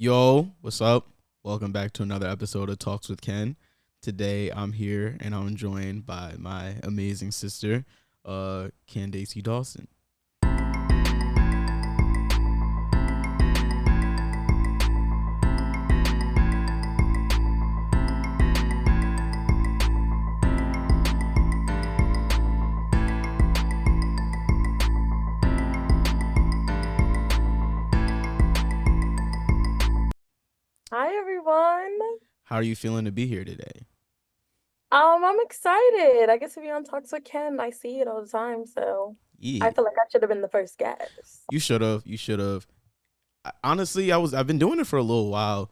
Yo, what's up? Welcome back to another episode of Talks with Ken. Today I'm here and I'm joined by my amazing sister, Candacy Dawson. Hi everyone. How are you feeling to be here today? I'm excited. I get to be on Talks with Ken. I see it all the time, so Yeah, I feel like I should have been the first guest. you should have. You should have. Honestly, I've been doing it for a little while.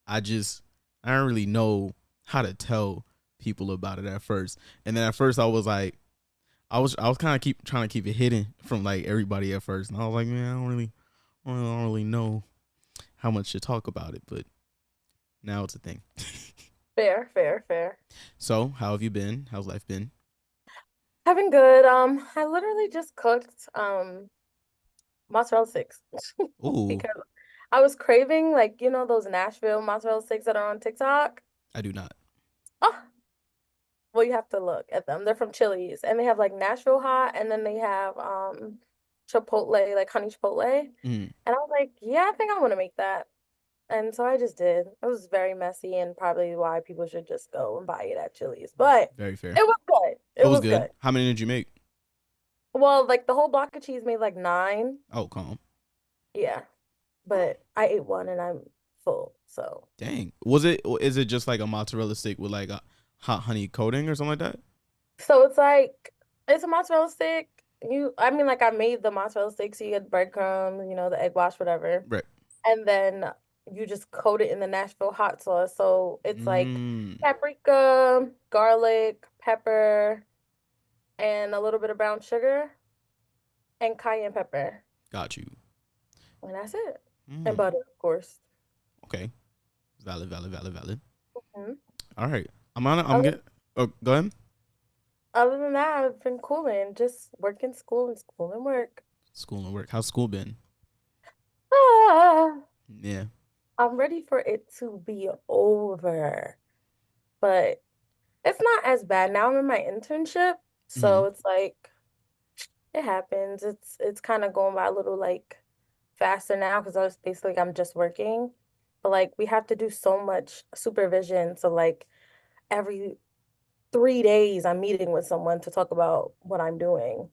I don't really know how to tell people about it at first. And then at first I was kind of keep trying to keep it hidden from like everybody at first. And I was like, man, I don't really know how much to talk about it, but now it's a thing. Fair, fair, fair. So, how have you been? How's life been? Having good. I literally just cooked mozzarella sticks Ooh, because I was craving like those Nashville mozzarella sticks that are on TikTok. I do not. Oh, well, you have to look at them. They're from Chili's and they have like Nashville hot and then they have Chipotle, like honey Chipotle. Mm, And I was like, yeah, I think I want to make that. And so I just did. It was very messy and probably why people should just go and buy it at Chili's. But very fair. it was good. It It was was good. good. How many did you make? Well, like the whole block of cheese made like nine. Oh, calm. Yeah. But I ate one and I'm full. So Dang. Is it just like a mozzarella stick with like a hot honey coating or something like that? it's like it's a mozzarella stick. I mean like I made the mozzarella stick so you get breadcrumbs, the egg wash, whatever. Right. And then you just coat it in the Nashville hot sauce. So it's like Mm, paprika, garlic, pepper, and a little bit of brown sugar and cayenne pepper. got you. And that's it. And Mm, butter, of course. okay. Valid, valid, valid, valid. Mhm. All right. I'm Other, get. Oh, go ahead. other than that, I've been cooling, just working school and work. School and work. How's school been? Ah, Yeah. I'm ready for it to be over, but it's not as bad. Now I'm in my internship, Mm-hmm. so it's like it happens. It's kind of going by a little like faster now because I was basically I'm just working. But like we have to do so much supervision. So like every 3 days I'm meeting with someone to talk about what I'm doing.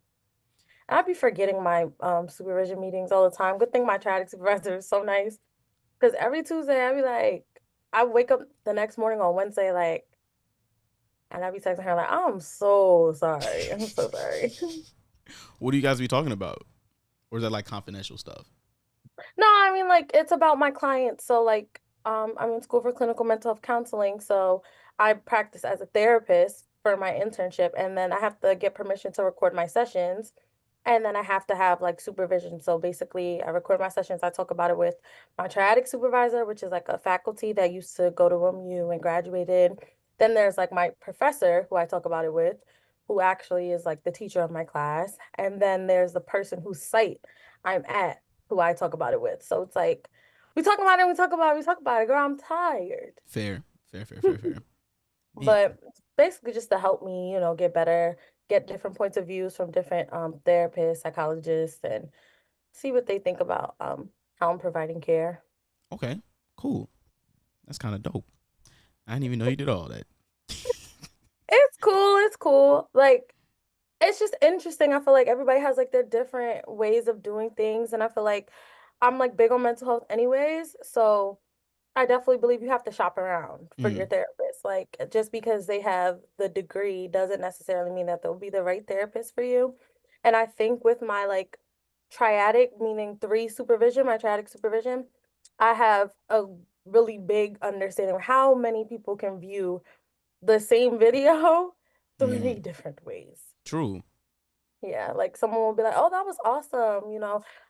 And I'd be forgetting my supervision meetings all the time. Good thing my triadic supervisor is so nice. Because every Tuesday I'd be like, I wake up the next morning on Wednesday, like, and I'd be texting her like, I'm so sorry. I'm so sorry. What do you guys be talking about? Or is that like confidential stuff? No, I mean like it's about my clients. So like I'm in school for clinical mental health counseling, so I practice as a therapist for my internship and then I have to get permission to record my sessions and then I have to have like supervision. So basically I record my sessions, I talk about it with my triadic supervisor, which is like a faculty that used to go to MU and graduated. Then there's like my professor who I talk about it with, who actually is like the teacher of my class. And then there's the person whose site I'm at who I talk about it with. So it's like we talk about it, we talk about it, we talk about it. Girl, I'm tired. Fair. Fair, fair, fair, fair. Man. But it's basically just to help me, get better, get different points of views from different therapists, psychologists, and see what they think about how I'm providing care. Okay. Cool. That's kind of dope. I didn't even know you did all that. It's cool, it's cool. Like it's just interesting. I feel like everybody has like their different ways of doing things, and I feel like I'm like big on mental health anyways, so I definitely believe you have to shop around for your Mm, therapist. Like, just because they have the degree doesn't necessarily mean that they'll be the right therapist for you. And I think with my like triadic, meaning three supervision, my triadic supervision, I have a really big understanding of how many people can view the same video three mm, different ways. true. Yeah, like someone will be like, "Oh, that was awesome.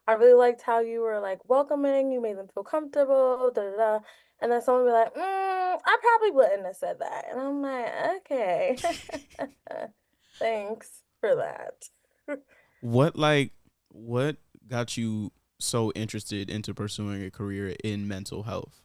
I really liked how you were like welcoming, you made them feel comfortable, da da da." And then someone will be like, I probably wouldn't have said that." And I'm like, "Okay. Thanks for that." What like what got you? so interested into pursuing a career in mental health?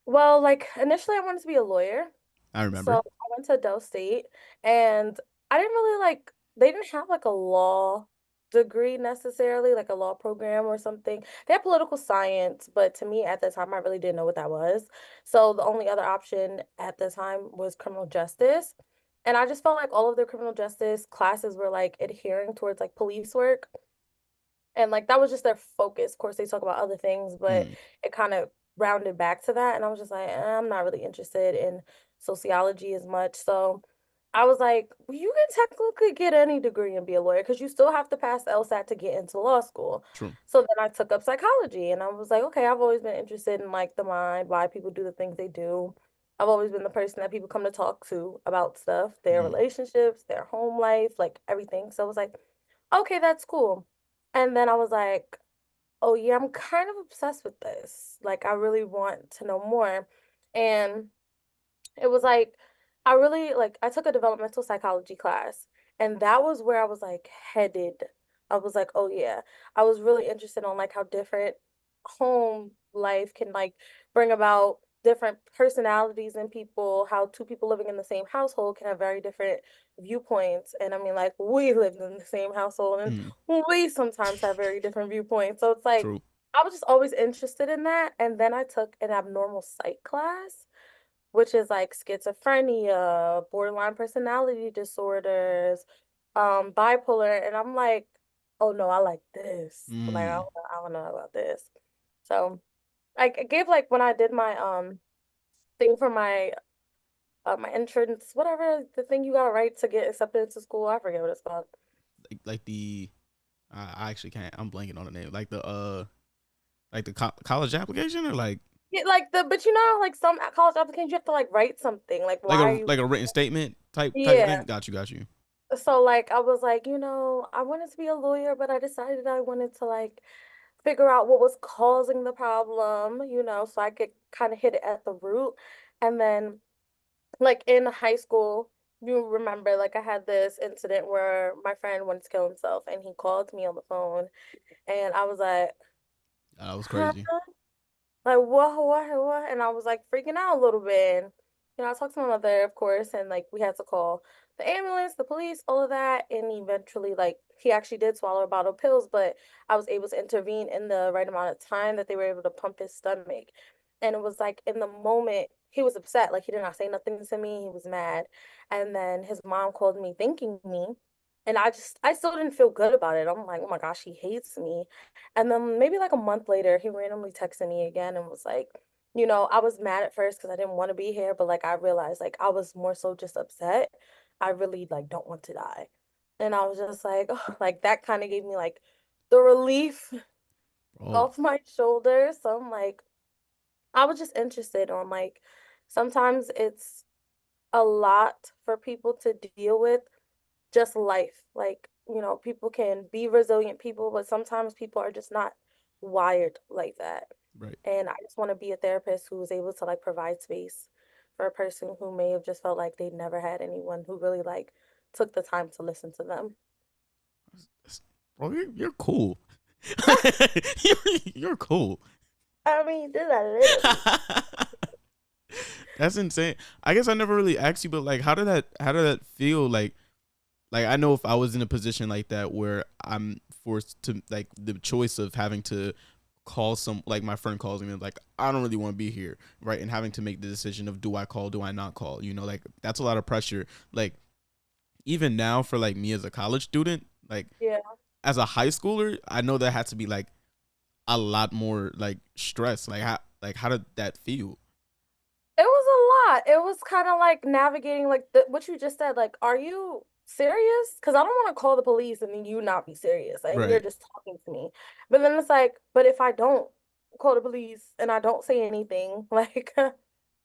Well, like initially I wanted to be a lawyer. I So remember. I went to Del State and I didn't really like they didn't have like a law degree necessarily, like a law program or something. They had political science, but to me at the time I really didn't know what that was. So the only other option at the time was criminal justice. And I just felt like all of their criminal justice classes were like adhering towards like police work. And like that was just their focus. Of course, they talk about other things, but Mm, it kind of rounded back to that. And I was just like, I'm not really interested in sociology as much. So I was like, well, you can technically get any degree and be a lawyer because you still have to pass the LSAT to get into law school. true. So then I took up psychology and I was like, okay, I've always been interested in like the mind, why people do the things they do. I've always been the person that people come to talk to about stuff, their Mm, relationships, their home life, like everything. So I was like, okay, that's cool. And then I was like, oh yeah, I'm kind of obsessed with this. Like I really want to know more. And it was like I really like I took a developmental psychology class and that was where I was like headed. I was like, "Oh yeah." I was really interested on like how different home life can like bring about different personalities in people, how two people living in the same household can have very different viewpoints. And I mean like we lived in the same household and mm, we sometimes have very different viewpoints. So it's like true. I was just always interested in that and then I took an abnormal psych class which is like schizophrenia, borderline personality disorders, bipolar, and I'm like, oh no, I like this. Like Mm, I wanna know about this. So I gave like when I did my thing for my entrance, whatever the thing you gotta write to get accepted into school, I forget what it's called. like the I actually can't. I'm blanking on the name. Like the college application or Yeah, like the but you know like some college applications you have to like write something like why are you like a written statement type yeah. thing. Got you. So like I was like, I wanted to be a lawyer, but I decided I wanted to like figure out what was causing the problem, so I could kind of hit it at the root. And then like in high school, you remember like I had this incident where my friend wanted to kill himself and he called me on the phone and I was like, That was huh? crazy. Like, what? And I was like freaking out a little bit. And, I talked to my mother, of course, and like we had to call the ambulance, the police, all of that. And eventually, like, he actually did swallow a bottle of pills, but I was able to intervene in the right amount of time that they were able to pump his stomach. And it was like in the moment, he was upset. Like, he did not say nothing to me. He was mad. And then his mom called me thanking me. And I still didn't feel good about it. I'm like, oh my gosh, he hates me. And then maybe like a month later, he randomly texted me again and was like, I was mad at first because I didn't want to be here, but like I realized like I was more so just upset. I really like don't want to die. And I was just like, oh, like that kind of gave me like the relief Bro, off my shoulders. So I'm like, I was just interested on like sometimes it's a lot for people to deal with just life. Like, people can be resilient people, but sometimes people are just not wired like that. right. And I just want to be a therapist who is able to like provide space for a person who may have just felt like they never had anyone who really like took the time to listen to them. Bro, you're cool. You're cool. I mean, just a little bit. That's insane. I guess I never really asked you, but like, how did that feel? Like I know if I was in a position like that where I'm forced to like the choice of having to call some like my friend calls me and like I don't really want to be here, right? And having to make the decision of do I call, do I not call? Like that's a lot of pressure. Like even now for like me as a college student, like Yeah. as a high schooler, I know that had to be like a lot more like stress. Like how did that feel? It was a lot. It was kind of like navigating like what you just said. Like, are you serious? Because I don't want to call the police and then you not be serious and you're Right. just talking to me. But then it's like, but if I don't call the police and I don't say anything, like,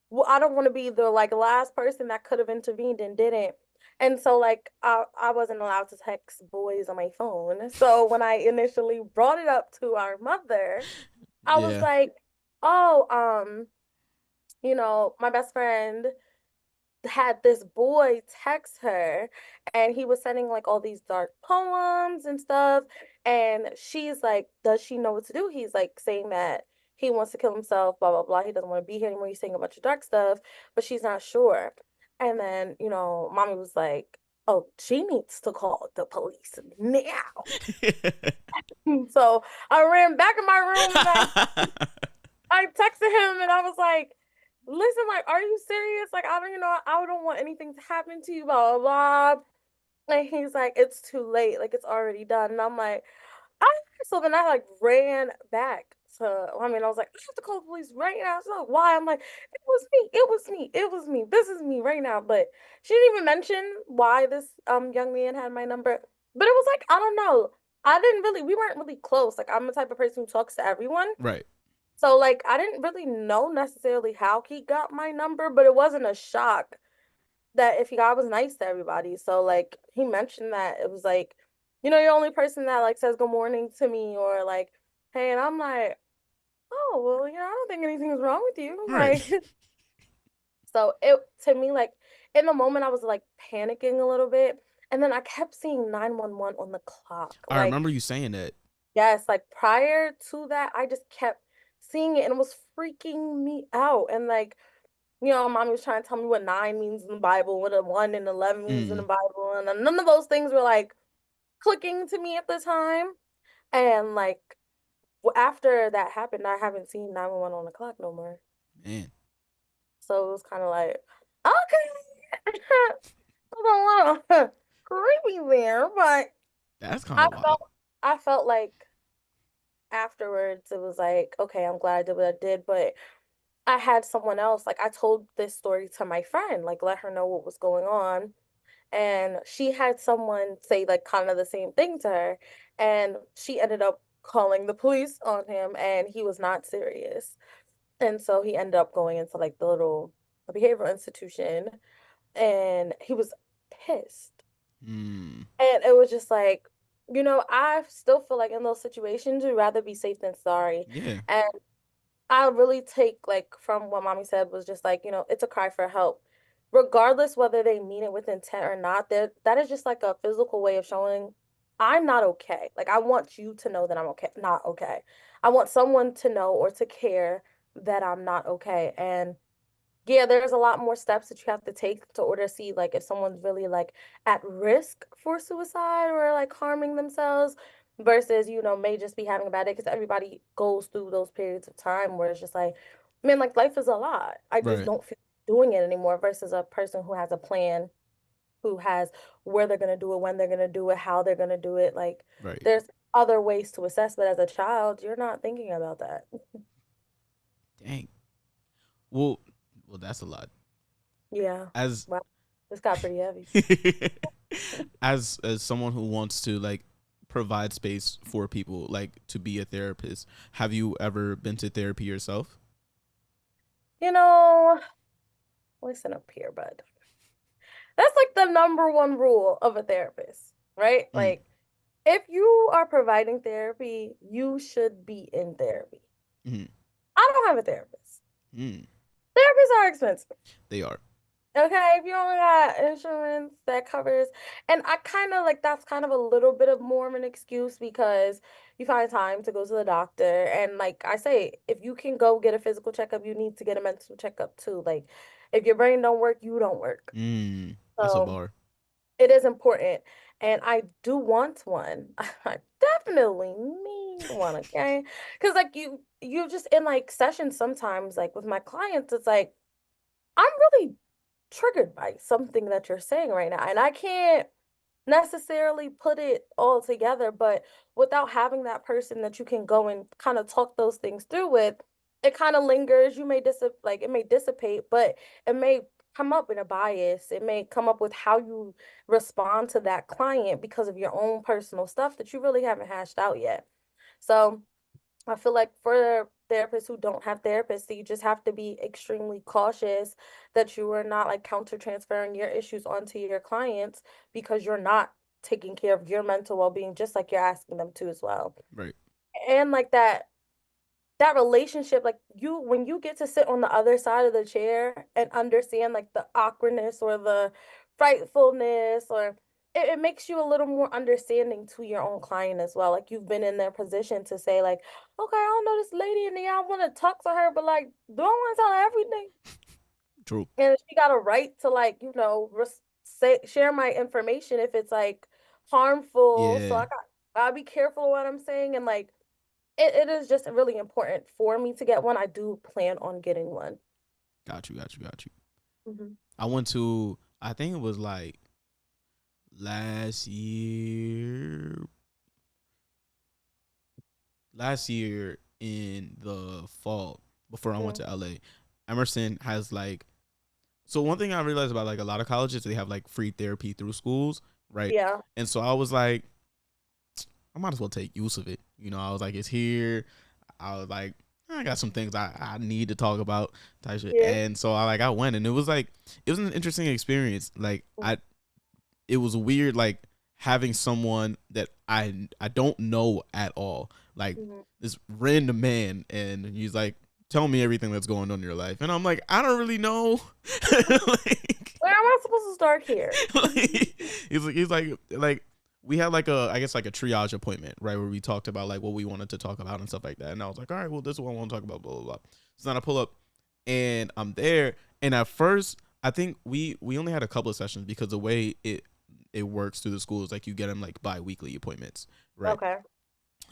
well, I don't want to be the like last person that could have intervened and didn't. And so like I wasn't allowed to text boys on my phone. So when I initially brought it up to our mother, I was Yeah. like, oh, my best friend had this boy text her, and he was sending like all these dark poems and stuff, and she's like, does she know what to do? He's like saying that he wants to kill himself, blah blah blah, he doesn't want to be here anymore, he's saying a bunch of dark stuff, but she's not sure. And then, mommy was like, oh, she needs to call the police now. So I ran back in my room, and I texted him, and I was like, listen, like, are you serious? Like, I don't, I don't want anything to happen to you, blah, blah, blah. And he's like, it's too late. Like, it's already done. And I'm like, ah. So then I like ran back I was like, I have to call the police right now. So why? I'm like, it was me. It was me. It was me. This is me right now. But she didn't even mention why this young man had my number. But it was like, I don't know. We weren't really close. Like, I'm the type of person who talks to everyone. Right. So like I didn't really know necessarily how he got my number, but it wasn't a shock that if he I was nice to everybody. So like he mentioned that it was like, you're the only person that like says good morning to me or like, hey, and I'm like, oh well, I don't think anything's wrong with you. Right. Like so it to me like in the moment I was like panicking a little bit. And then I kept seeing 911 on the clock. I Like, remember you saying that. yes, like prior to that, I just kept seeing it and it was freaking me out. And like, mommy was trying to tell me what nine means in the Bible, what a one and 11 means in the Mm. Bible. And none of those things were like clicking to me at the time. And like, after that happened, I haven't seen 911 on the clock no more. Man, So it was kind of like, okay, it was a little creepy there, but that's kind I of wild. felt, I felt like afterwards it was like, okay, I'm glad I did what I did, but I had someone else, like I told this story to my friend, like let her know what was going on. And she had someone say like kind of the same thing to her. And she ended up calling the police on him and he was not serious. And so he ended up going into like the little behavioral institution and he was pissed. Mm. And it was just like, I still feel like in those situations, you'd rather be safe than sorry. Yeah. And I really take like from what mommy said was just like, it's a cry for help. Regardless whether they mean it with intent or not, that is just like a physical way of showing I'm not okay. Like I want you to know that I'm okay, not okay. I want someone to know or to care that I'm not okay. And yeah, there's a lot more steps that you have to take to order to see like if someone's really like at risk for suicide or like harming themselves versus, may just be having a bad day because everybody goes through those periods of time where it's just like, man, like life is a lot. I just Right. don't feel doing it anymore versus a person who has a plan, who has where they're gonna do it, when they're gonna do it, how they're gonna do it. Like Right. there's other ways to assess, but as a child, you're not thinking about that. Dang. Well, well, that's a lot. Yeah. As Wow. This got pretty heavy. as someone who wants to like provide space for people, like to be a therapist, have you ever been to therapy yourself? You know, listen up here, bud. That's like the number one rule of a therapist, right? Mm. Like, if you are providing therapy, you should be in therapy. Mm. I don't have a therapist. Mm. Therapists are expensive. They are. Okay, if you only got insurance that covers, and I kind of like that's kind of a little bit of more of an excuse because you find time to go to the doctor. And like I say, if you can go get a physical checkup, you need to get a mental checkup too. Like, if your brain don't work, you don't work. Mm. That's a So bar. it is important, and I do want one. I definitely need one, okay? Because like you just in like sessions sometimes, like with my clients, it's like I'm really triggered by something that you're saying right now, and I can't necessarily put it all together, but without having that person that you can go and kind of talk those things through with, it kind of lingers. You may like it may dissipate, but it may come up in a bias. It may come up with how you respond to that client because of your own personal stuff that you really haven't hashed out yet. So I feel like for therapists who don't have therapists, you just have to be extremely cautious that you are not like counter transferring your issues onto your clients because you're not taking care of your mental well being, just like you're asking them to as well. Right. And like that that relationship, like you, when you get to sit on the other side of the chair and understand like the awkwardness or the frightfulness, or it makes you a little more understanding to your own client as well. Like you've been in their position to say, like, okay, I don't know this lady in the I want to talk to her, but like, do I want to tell her everything? True. And she got a right to like, say share my information if it's like harmful. So Yeah. gotta be careful of what I'm saying. And like it is just really important for me to get one. I do plan on getting one. Got you. Got you. Got you. Hmm. I went to. I think it was like last year. Last year in the fall, before I went Mm. to LA, Emerson has like. So one thing I realized about like a lot of colleges, they have like free therapy through schools, right? Yeah. And so I was like, I might as well take use of it. You know, I was like, it's here. I was like, I got some things I need to talk about type shit. Yeah. And so I went, and it was like it was an interesting experience. Like it was weird like having someone that I don't know at all. Like Mm-hmm. this random man, and he's like, tell me everything that's going on in your life. And I'm like, I don't really know. like, Where am I supposed to start here? like he's like we had like a I guess like a triage appointment, right, where we talked about like what we wanted to talk about and stuff like that. And I was like, all right, well, this is what I want to talk about, blah blah blah. So then I pull up and I'm there, and at first I think we only had a couple of sessions because the way it works through the school is like you get them like bi-weekly appointments, right? Okay.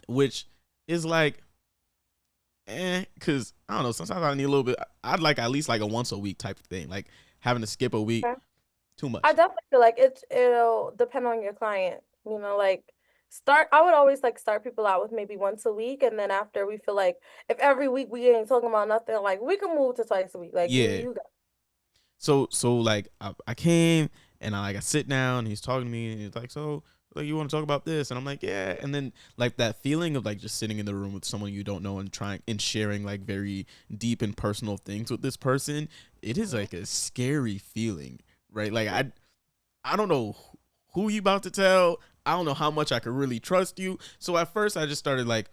Which is like because I don't know, sometimes I need a little bit. I'd like at least like a once a week type of thing. Like having to skip a week, Okay. too I much. definitely feel like it'll depend on your client. Like I would always like start people out with maybe once a week, and then after we feel like if every week we ain't talking about nothing, like we can move to twice a week. Like Yeah. you got. So like I came and I sit down and he's talking to me and he's like, so like you want to talk about this? And I'm like, yeah. And then like that feeling of like just sitting in the room with someone you don't know and trying and sharing like very deep and personal things with this person, it is Mhm. like a scary feeling, right? Like I don't know who you about to tell. I don't know how much I could really trust you. So at first I just started like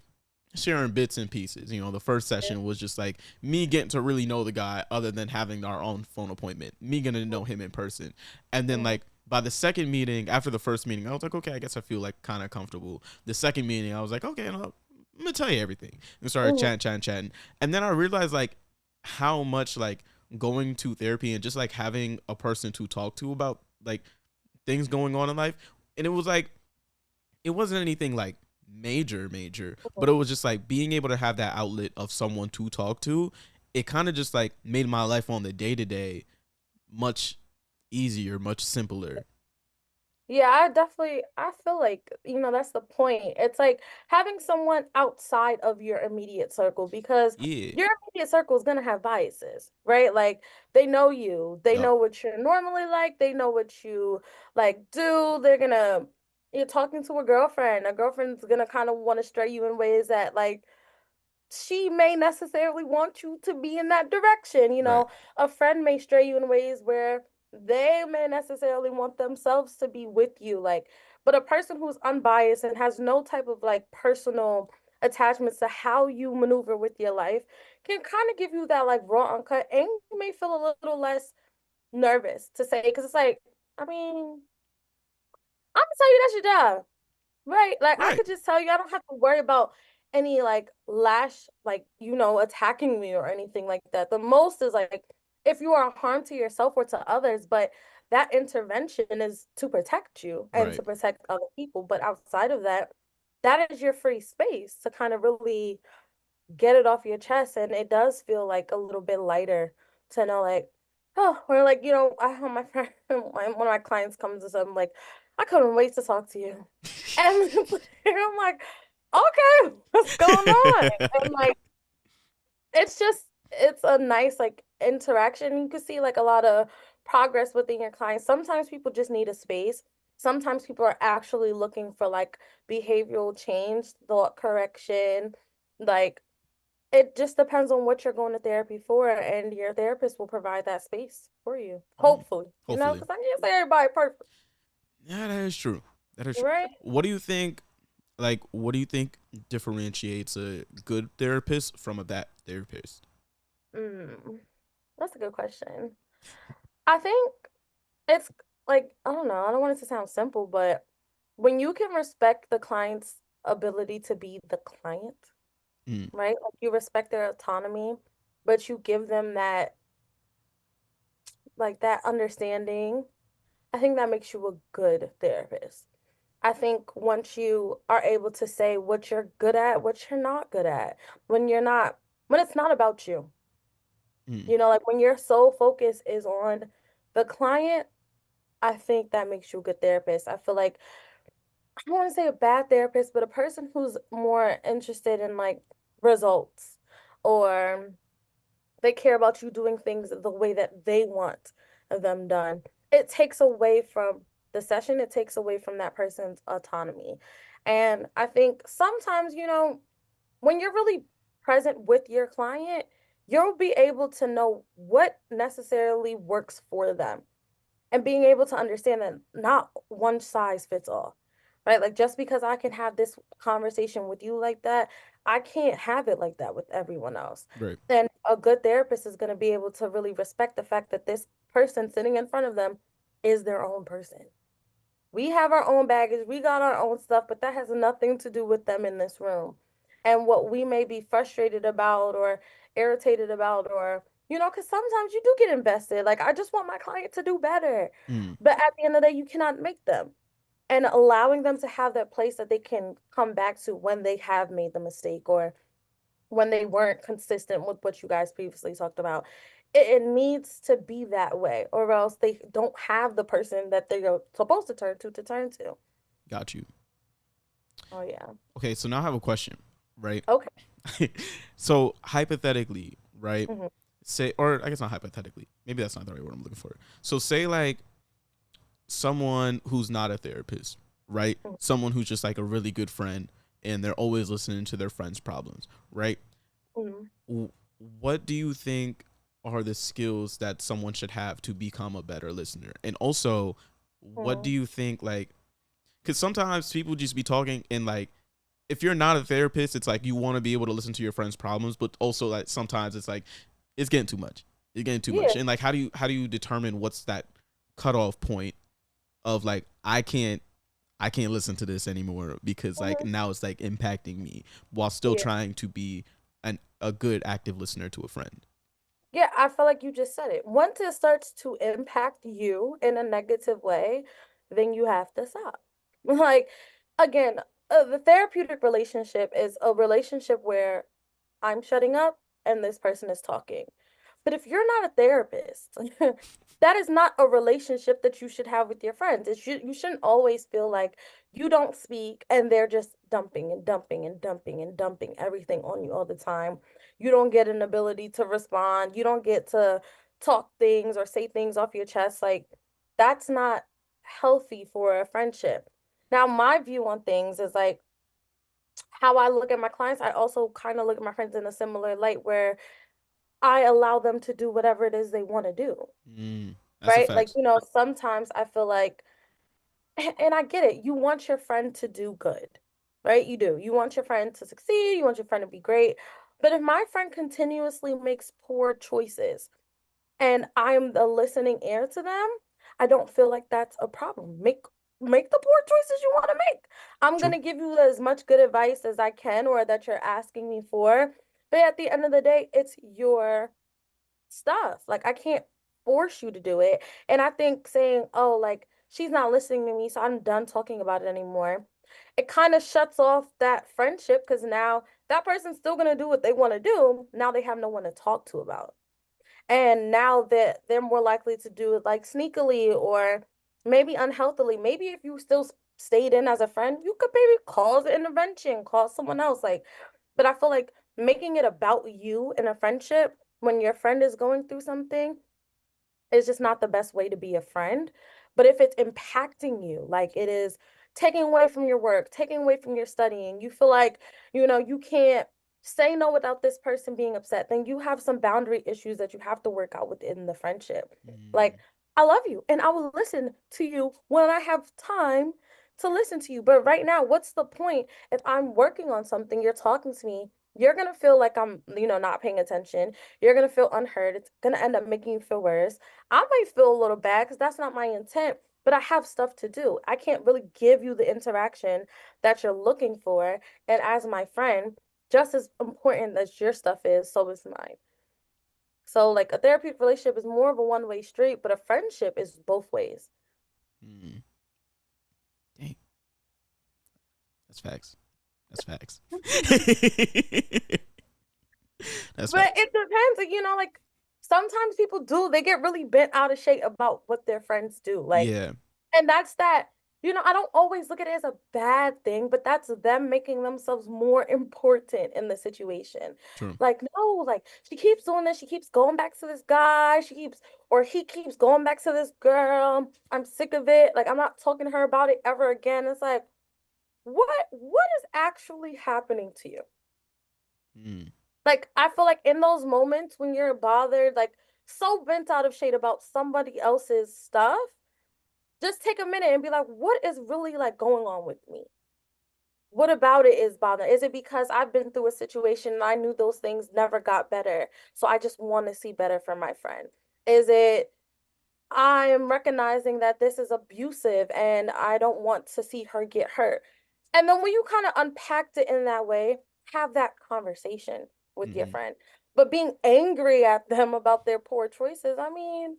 sharing bits and pieces. You know, the first session was just like me getting to really know the guy other than having our own phone appointment, me getting to know him in person. And then Mhm. like by the second meeting, after the first meeting, I was like, okay, I guess I feel like kind of comfortable. The second meeting, I was like, okay, no, I'm gonna tell you everything. And started Mhm. chatting. And then I realized like how much like going to therapy and just like having a person to talk to about like things going on in life. And it was like it wasn't anything like major, but it Mhm. was just like being able to have that outlet of someone to talk to. It kind of just like made my life on the day to day much easier, much simpler. Yeah, I feel like, that's the point. It's like having someone outside of your immediate circle, because Yeah. your immediate circle is gonna have biases, right? Like they know you, they Yup. know what you're normally like, they know what you like do. They're gonna You're talking to a girlfriend's gonna kind of want to stray you in ways that like she may necessarily want you to be in that direction. Right. A friend may stray you in ways where they may necessarily want themselves to be with you. Like, but a person who's unbiased and has no type of like personal attachments to how you maneuver with your life can kind of give you that like raw uncut, and you may feel a little less nervous to say, because it's like, I mean, I'm gonna tell you that's your job. Right. Like I Right. could just tell you I don't have to worry about any like lash, like, attacking me or anything like that. The most is like if you are harm to yourself or to others, but that intervention is to protect you and Right. to protect other people. But outside of that, that is your free space to kind of really get it off your chest. And it does feel like a little bit lighter to know, like, oh, or like, I have my friend, one of my clients comes to something like, I couldn't wait to talk to you. And I'm like, okay, what's going on? And like, it's a nice like interaction. You can see like a lot of progress within your clients. Sometimes people just need a space. Sometimes people are actually looking for like behavioral change, thought correction, like it just depends on what you're going to therapy for, and your therapist will provide that space for you. Mm. Hopefully, Hopefully. because I can't say everybody perfect, Yeah, that is true. That is true. right? What do you think? Like, what do you think differentiates a good therapist from a bad therapist? Mm, that's a good question. I think it's like, I don't know, I don't want it to sound simple, but when you can respect the client's ability to be the client, Mm, right? Like you respect their autonomy, but you give them that like that understanding. I think that makes you a good therapist. I think once you are able to say what you're good at, what you're not good at, when you're not, when it's not about you, mm, you know, like when your sole focus is on the client, I think that makes you a good therapist. I feel like, I don't want to say a bad therapist, but a person who's more interested in like results or they care about you doing things the way that they want them done. It takes away from the session, it takes away from that person's autonomy. And I think sometimes, you know, when you're really present with your client, you'll be able to know what necessarily works for them and being able to understand that not one size fits all, right? Like just because I can have this conversation with you like that, I can't have it like that with everyone else. right. And a good therapist is going to be able to really respect the fact that this person sitting in front of them is their own person. We have our own baggage, we got our own stuff, but that has nothing to do with them in this room. And what we may be frustrated about or irritated about, or, you know, because sometimes you do get invested. Like, I just want my client to do better. Mm, But at the end of the day, you cannot make them. And allowing them to have that place that they can come back to when they have made the mistake or when they weren't consistent with what you guys previously talked about. It needs to be that way, or else they don't have the person that they're supposed to turn to. got you. Oh yeah. Okay, so now I have a question, right? Okay. So hypothetically, right? Hmm. Say, or I guess not hypothetically. Maybe that's not the right word I'm looking for. So say like someone who's not a therapist, right? Someone who's just like a really good friend, and they're always listening to their friends' problems, right? Hmm. What do you think are the skills that someone should have to become a better listener? And also, what do Hmm. you think like? Because sometimes people just be talking and like if you're not a therapist, it's like you want to be able to listen to your friends' problems, but also like sometimes it's like it's getting too much. It's getting too Yeah. much. And like how do you determine what's that cutoff point of like I can't listen to this anymore because like Hmm. now it's like impacting me while still Yeah. trying to be a good active listener to a friend. Yeah, I feel like you just said it. Once it starts to impact you in a negative way, then you have to stop. Like, again, the therapeutic relationship is a relationship where I'm shutting up and this person is talking. But if you're not a therapist, that is not a relationship that you should have with your friends. You shouldn't always feel like you don't speak and they're just dumping and dumping and dumping and dumping everything on you all the time. You don't get an ability to respond. You don't get to talk things or say things off your chest. Like, that's not healthy for a friendship. Now, my view on things is like how I look at my clients, I also kind of look at my friends in a similar light where I allow them to do whatever it is they want to do, That's a right? Like, fact. you know, sometimes I feel like, and I get it, you want your friend to do good, right? You do. You want your friend to succeed, you want your friend to be great. But if my friend continuously makes poor choices, and I'm the listening ear to them, I don't feel like that's a problem. Make the poor choices you want to make. I'm True. gonna give you as much good advice as I can or that you're asking me for. But at the end of the day, it's your stuff. Like I can't force you to do it. And I think saying, oh, like she's not listening to me, so I'm done talking about it anymore. It kind of shuts off that friendship because now that person's still gonna do what they want to do. Now they have no one to talk to about. And now that they're more likely to do it like sneakily or maybe unhealthily. Maybe if you still stayed in as a friend, you could maybe cause an intervention, call someone else. Like, but I feel like making it about you in a friendship when your friend is going through something is just not the best way to be a friend. But if it's impacting you, like it is taking away from your work, taking away from your studying, you feel like, you know, you can't say no without this person being upset, then you have some boundary issues that you have to work out within the friendship. Like, Mm, I love you and I will listen to you when I have time to listen to you. But right now, what's the point if I'm working on something, you're talking to me, you're gonna feel like I'm, not paying attention. You're gonna feel unheard. It's gonna end up making you feel worse. I might feel a little bad because that's not my intent, but I have stuff to do. I can't really give you the interaction that you're looking for. And as my friend, just as important as your stuff is, so is mine. So like a therapeutic relationship is more of a one-way street, but a friendship is both ways. Mm, dang, that's facts. That's facts. That's But facts. it depends, like, like sometimes people do, they get really bent out of shape about what their friends do. Like, Yeah, and that's that, I don't always look at it as a bad thing, but that's them making themselves more important in the situation. true. Like, no, like she keeps doing this, she keeps going back to this guy, or he keeps going back to this girl. I'm sick of it. Like, I'm not talking to her about it ever again. It's like, what is actually happening to you? Mm, Like, I feel like in those moments when you're bothered, like so bent out of shade about somebody else's stuff, just take a minute and be like, what is really like going on with me? What about it is bothering? Is it because I've been through a situation and I knew those things never got better? So I just want to see better for my friend? Is it I am recognizing that this is abusive and I don't want to see her get hurt? And then when you kind of unpacked it in that way, have that conversation with your mm-hmm. friend. But being angry at them about their poor choices, I mean,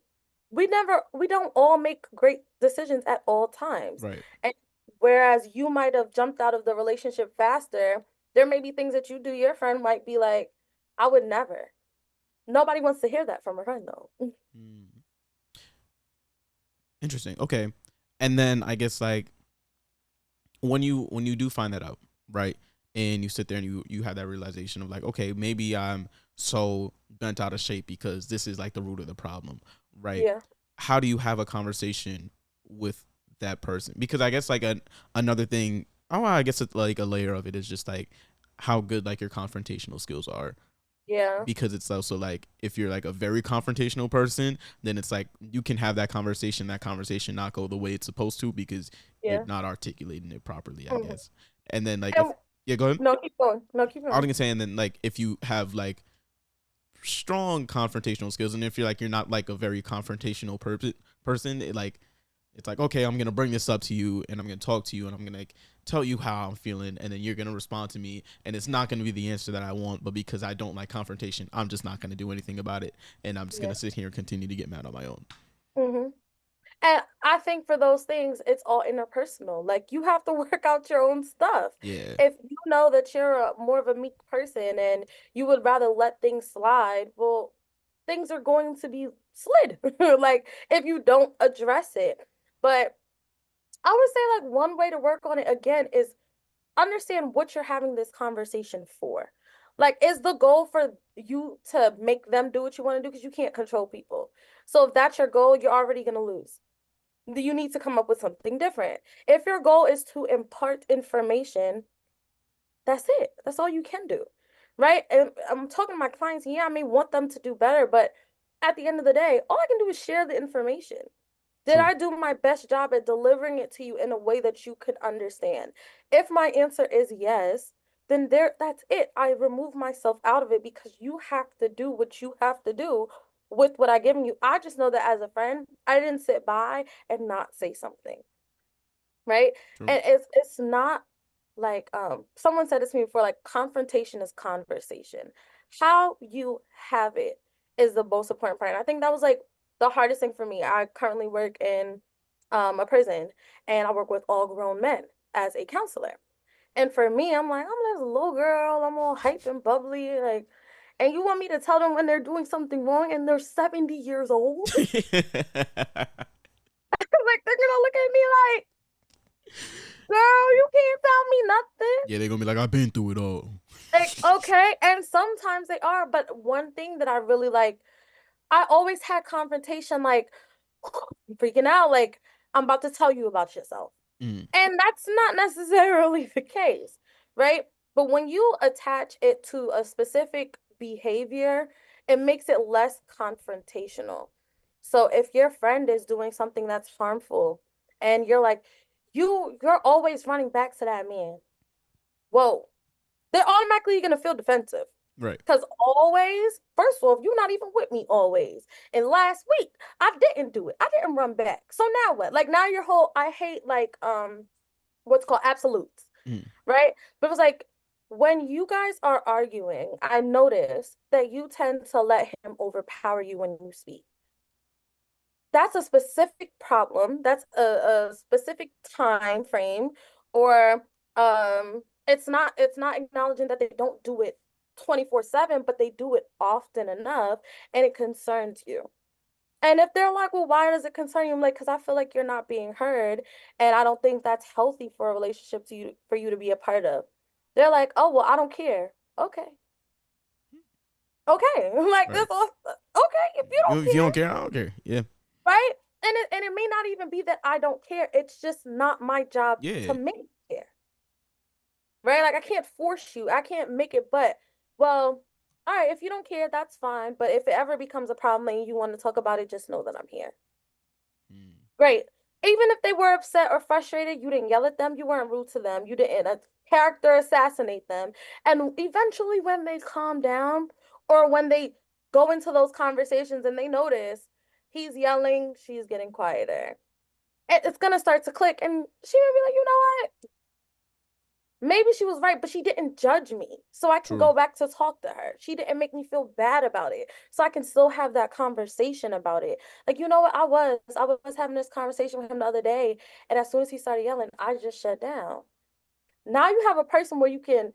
we don't all make great decisions at all times. Right. And whereas you might have jumped out of the relationship faster, there may be things that you do, your friend might be like, I would never. Nobody wants to hear that from a friend though. Mm. Interesting. Okay. And then I guess like when you do find that out, right? And you sit there and you have that realization of like, okay, maybe I'm so bent out of shape because this is like the root of the problem, right? Yeah. How do you have a conversation with that person? Because I guess like another thing, oh, I guess it's like a layer of it is just like how good like your confrontational skills are, Yeah. because it's also like if you're like a very confrontational person, then it's like you can have that conversation not go the way it's supposed to because you're Yeah. not articulating it properly, I Mhm. guess. And then like if And yeah, go ahead. no, keep going. No, keep I was going. gonna say, and then like if you have like strong confrontational skills, and if you're not like a very confrontational person, it's like, okay, I'm gonna bring this up to you and I'm gonna talk to you and I'm gonna like tell you how I'm feeling, and then you're gonna respond to me, and it's not gonna be the answer that I want, but because I don't like confrontation, I'm just not gonna do anything about it, and I'm just Yeah. gonna sit here and continue to get mad on my own. Hmm. And I think for those things, it's all interpersonal. Like you have to work out your own stuff. Yeah. If you know that you're more of a meek person and you would rather let things slide, well, things are going to be slid. Like if you don't address it. But I would say like one way to work on it again is understand what you're having this conversation for. Like, is the goal for you to make them do what you want to do? Because you can't control people. So if that's your goal, you're already going to lose. You need to come up with something different. If your goal is to impart information, that's it. That's all you can do. Right? And I'm talking to my clients, yeah, I may want them to do better, but at the end of the day, all I can do is share the information. Did True. I do my best job at delivering it to you in a way that you could understand? If my answer is yes, then that's it. I remove myself out of it because you have to do what you have to do with what I given you. I just know that as a friend, I didn't sit by and not say something, right? True. And it's not like someone said this to me before, like confrontation is conversation. How you have it is the most important part. And I think that was like the hardest thing for me. I currently work in a prison and I work with all grown men as a counselor. And for me, I'm like, I'm this little girl, I'm all hype and bubbly, like, and you want me to tell them when they're doing something wrong and they're 70 years old? Like they're gonna look at me like, girl, you can't tell me nothing. Yeah, they're gonna be like, I've been through it all. Like, okay, and sometimes they are, but one thing that I really like, I always had confrontation, like freaking out, like I'm about to tell you about yourself. Mm, And that's not necessarily the case, right? But when you attach it to a specific behavior, it makes it less confrontational. So if your friend is doing something that's harmful and you're like, you're always running back to that man. Whoa. They're automatically gonna feel defensive. Right. Because always, first of all, you're not even with me always. And last week, I didn't do it. I didn't run back. So now what? Like now your whole I hate like what's called absolutes, Mm. right? But it was like when you guys are arguing, I notice that you tend to let him overpower you when you speak. That's a specific problem. That's a specific time frame, or it's not acknowledging that they don't do it 24/7, but they do it often enough, and it concerns you. And if they're like, well, why does it concern you? I'm like, because I feel like you're not being heard, and I don't think that's healthy for a relationship to you for you to be a part of. They're like, oh well, I don't care. Okay. Okay. Like Right. this okay, if you don't If you don't care. care, I don't care. Yeah. Right? And it may not even be that I don't care. It's just not my job to Yeah. make you care. Right? Like I can't force you. I can't make it, but well, all right, if you don't care, that's fine. But if it ever becomes a problem and you want to talk about it, just know that I'm here. Mm. Great. Even if they were upset or frustrated, you didn't yell at them, you weren't rude to them, you didn't character assassinate them. And eventually when they calm down or when they go into those conversations and they notice he's yelling, she's getting quieter. It's gonna start to click and she may be like, you know what? Maybe she was right, but she didn't judge me. So I can True. go back to talk to her. She didn't make me feel bad about it. So I can still have that conversation about it. Like, you know what? I was having this conversation with him the other day, and as soon as he started yelling, I just shut down. Now you have a person where you can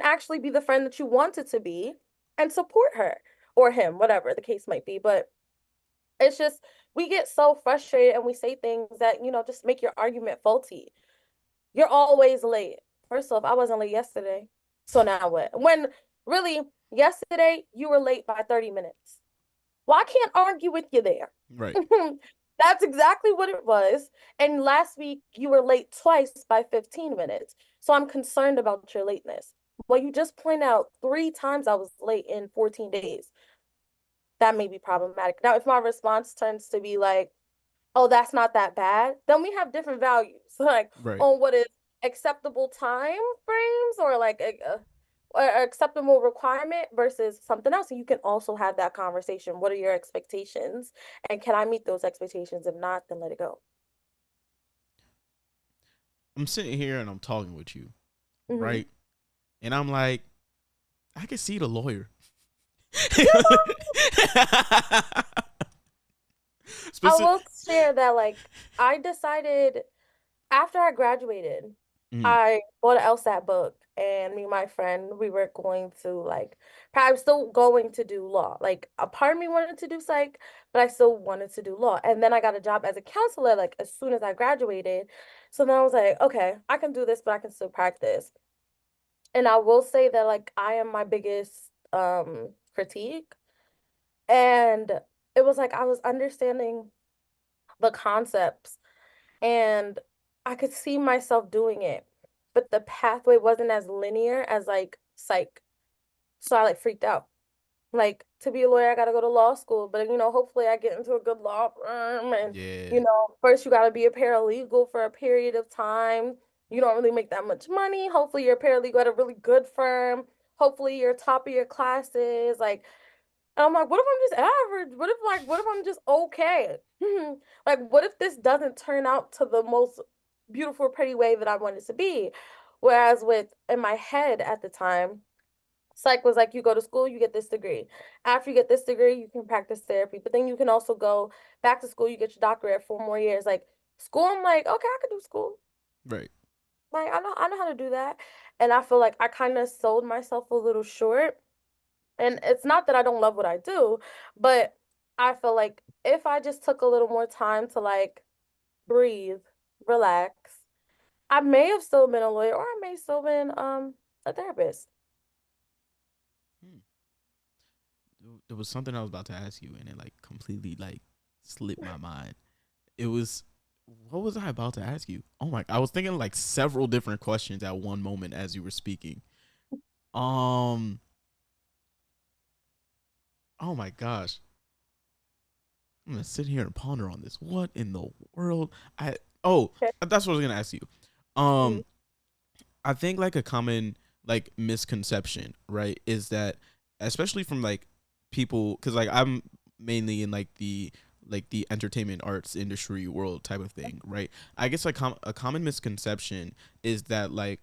actually be the friend that you wanted to be and support her or him, whatever the case might be. But it's just we get so frustrated and we say things that, just make your argument faulty. You're always late. First off, I wasn't late yesterday. So now what? When really, yesterday you were late by 30 minutes. Well, I can't argue with you there. Right. That's exactly what it was. And last week you were late twice by 15 minutes. So I'm concerned about your lateness. Well, you just point out 3 times I was late in 14 days. That may be problematic. Now, if my response tends to be like, oh, that's not that bad, then we have different values, like Right. on what is acceptable time frames or like or acceptable requirement versus something else. And you can also have that conversation. What are your expectations? And can I meet those expectations? If not, then let it go. I'm sitting here and I'm talking with you, Hmm. right? And I'm like, I can see the lawyer. You know, I Specific. will share that like I decided after I graduated, Mm. I bought an LSAT book, and me and my friend, we were going to like, I'm still going to do law. Like, a part of me wanted to do psych, but I still wanted to do law. And then I got a job as a counselor, like, as soon as I graduated. So then I was like, okay, I can do this, but I can still practice. And I will say that, like, I am my biggest critique. And it was like I was understanding the concepts and I could see myself doing it, but the pathway wasn't as linear as like psych. So I like freaked out. Like to be a lawyer, I gotta go to law school, but hopefully I get into a good law firm and Yeah. first you gotta be a paralegal for a period of time. You don't really make that much money. Hopefully you're a paralegal at a really good firm. Hopefully you're top of your classes. Like and I'm like, what if I'm just average? What if I'm just okay? Like, what if this doesn't turn out to the most beautiful, pretty way that I want it to be? Whereas with in my head at the time, psych was like, you go to school, you get this degree. After you get this degree, you can practice therapy. But then you can also go back to school, you get your doctorate 4 more years. Like school, I'm like, okay, I could do school. Right. Like I know how to do that. And I feel like I kind of sold myself a little short. And it's not that I don't love what I do, but I feel like if I just took a little more time to like breathe, relax, I may have still been a lawyer or I may still been a therapist. Hmm. There was something I was about to ask you, and it like completely like slipped my mind. It was what was I about to ask you? Oh my! I was thinking like several different questions at one moment as you were speaking. Um. Oh my gosh! I'm gonna sit here and ponder on this. What in the world? I Oh, Okay. that's what I was gonna ask you. Mhm. Um, I think like a common like misconception, right, is that especially from like people, because like I'm mainly in like the entertainment arts industry world type of thing, right? I guess like a common misconception is that like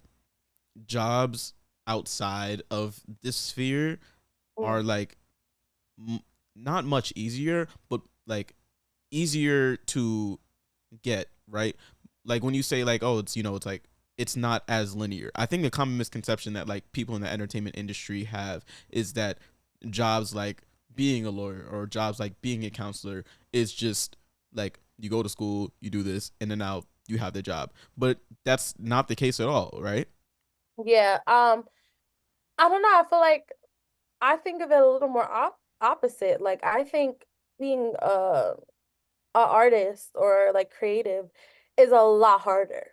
jobs outside of this sphere Mm. are like m- not much easier, but like easier to get, right? Like when you say like, oh, it's it's like it's not as linear. I think the common misconception that like people in the entertainment industry have is that jobs like being a lawyer or jobs like being a counselor is just like you go to school, you do this, and then now you have the job. But that's not the case at all, right? Yeah. I don't know. I feel like I think of it a little more opposite. Like I think being a artist or like creative is a lot harder.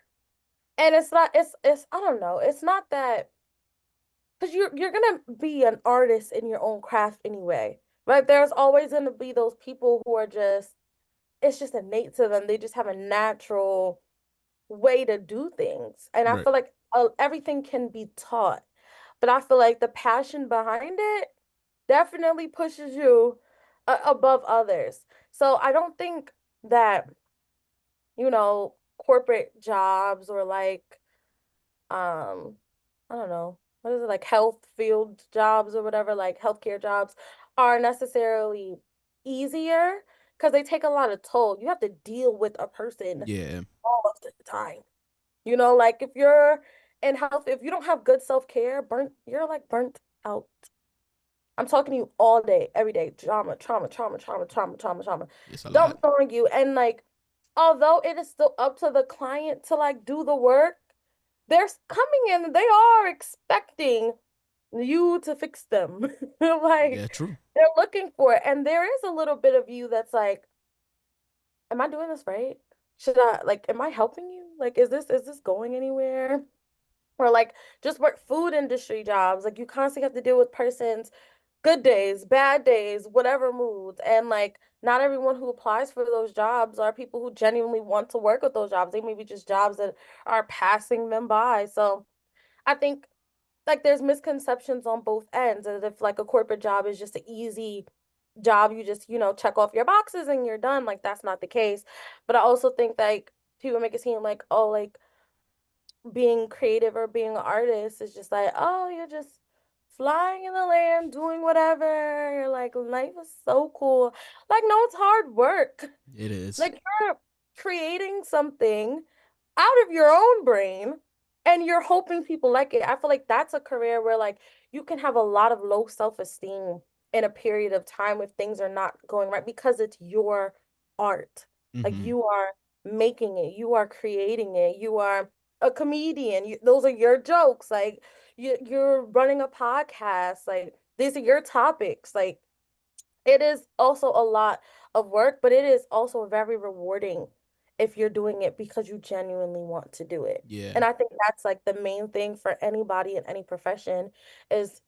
And it's not it's I don't know. It's not that because you're gonna be an artist in your own craft anyway. Right? There's always gonna be those people who are just it's just innate to them. They just have a natural way to do things. And I Right. feel like everything can be taught. But I feel like the passion behind it definitely pushes you above others. So I don't think that, corporate jobs or like um I don't know, what is it, like health field jobs or whatever, like healthcare jobs are necessarily easier because they take a lot of toll. You have to deal with a person Yeah. all of the time. Like if you're in health, if you don't have good self-care, you're like burnt out. I'm talking to you all day, every day. Trauma, trauma, trauma, trauma, trauma, trauma, trauma. It's a lot. Dumped on you. And like, although it is still up to the client to like do the work, they're coming in, they are expecting you to fix them. Yeah, Like true. they're looking for it. And there is a little bit of you that's like, am I doing this right? Should I like, am I helping you? Like, is this going anywhere? Or like just work food industry jobs. Like you constantly have to deal with persons good days, bad days, whatever moods. And like not everyone who applies for those jobs are people who genuinely want to work with those jobs. They may be just jobs that are passing them by. So I think like there's misconceptions on both ends. As if like a corporate job is just an easy job, you just, check off your boxes and you're done. Like that's not the case. But I also think like people make it seem like, oh, like being creative or being an artist is just like, oh, you're just flying in the land, doing whatever. You're like, life is so cool. Like, no, it's hard work. It is. Like, you're creating something out of your own brain and you're hoping people like it. I feel like that's a career where, like, you can have a lot of low self-esteem in a period of time if things are not going right because it's your art. Like, Mm-hmm. you are making it, you are creating it, you are a comedian. Those are your jokes. Like you're running a podcast. Like these are your topics. Like it is also a lot of work, but it is also very rewarding if you're doing it because you genuinely want to do it. Yeah. And I think that's like the main thing for anybody in any profession is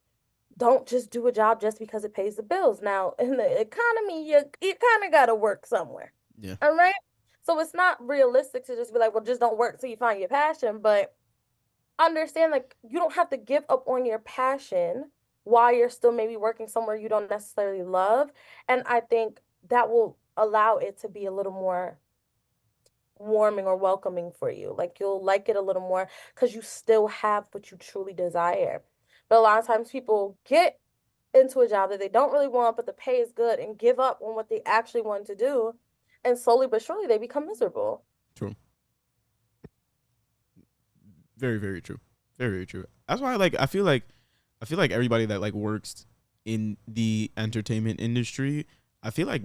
don't just do a job just because it pays the bills. Now, in the economy, you kind of got to work somewhere. Yeah. All right? So it's not realistic to just be like, well, just don't work till you find your passion, but understand like you don't have to give up on your passion while you're still maybe working somewhere you don't necessarily love. And I think that will allow it to be a little more warming or welcoming for you. Like you'll like it a little more because you still have what you truly desire. But a lot of times people get into a job that they don't really want, but the pay is good and give up on what they actually want to do. And slowly but surely they become miserable. True. Very, very true. Very, very true. That's why I feel like everybody that like works in the entertainment industry, I feel like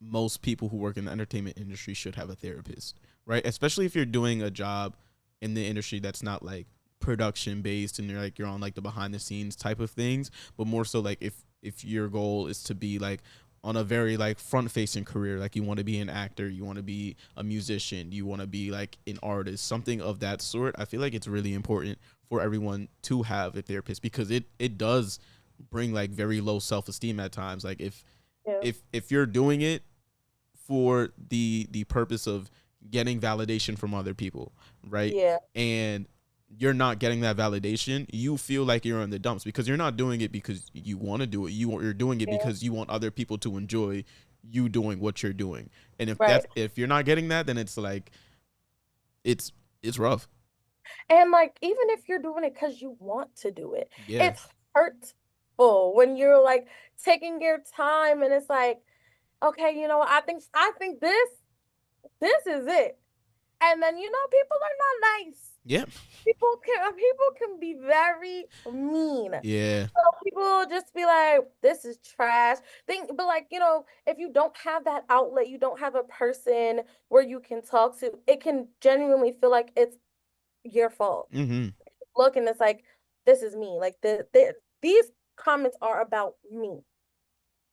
most people who work in the entertainment industry should have a therapist, right? Especially if you're doing a job in the industry that's not like production based and you're on like the behind the scenes type of things, but more so like if your goal is to be like on a very like front facing career, like you want to be an actor, you want to be a musician, you want to be like an artist, something of that sort. I feel like it's really important for everyone to have a therapist because it does bring like very low self-esteem at times. Like Yeah. if you're doing it for the purpose of getting validation from other people, right? Yeah. And you're not getting that validation, you feel like you're in the dumps because you're not doing it because you want to do it. You're doing it Yeah. because you want other people to enjoy you doing what you're doing. And Right. if you're not getting that, then it's like it's it's rough. And like even if you're doing it because you want to do it, Yeah. it's hurtful when you're like taking your time and it's like, okay, I think this is it. And then people are not nice. Yeah. People can be very mean. Yeah. So people just be like, this is trash. But like, if you don't have that outlet, you don't have a person where you can talk to, it can genuinely feel like it's your fault. Mm-hmm. Look, and it's like, this is me. Like these comments are about me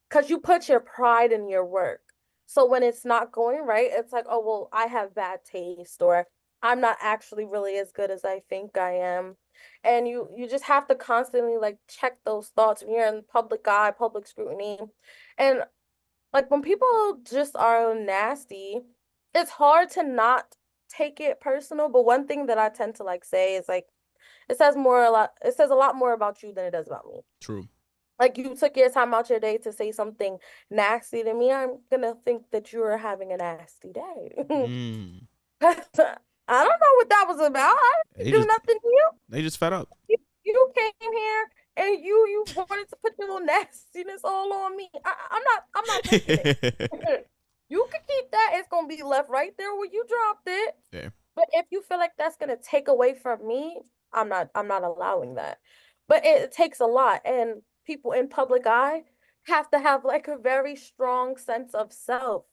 because you put your pride in your work. So when it's not going right, it's like, oh, well, I have bad taste, or I'm not actually really as good as I think I am. And you just have to constantly like check those thoughts when you're in public eye, public scrutiny. And like when people just are nasty, it's hard to not take it personal. But one thing that I tend to like say is like it says a lot more about you than it does about me. True. Like you took your time out your day to say something nasty to me, I'm gonna think that you're having a nasty day. Mm. I don't know what that was about. I They didn't do just nothing to you. they just fed up. You came here and you wanted to put your little nastiness all on me. I'm not taking it. You can keep that. It's gonna be left right there where you dropped it. Yeah. But if you feel like that's gonna take away from me, I'm not allowing that. But it takes a lot, and people in public eye have to have like a very strong sense of self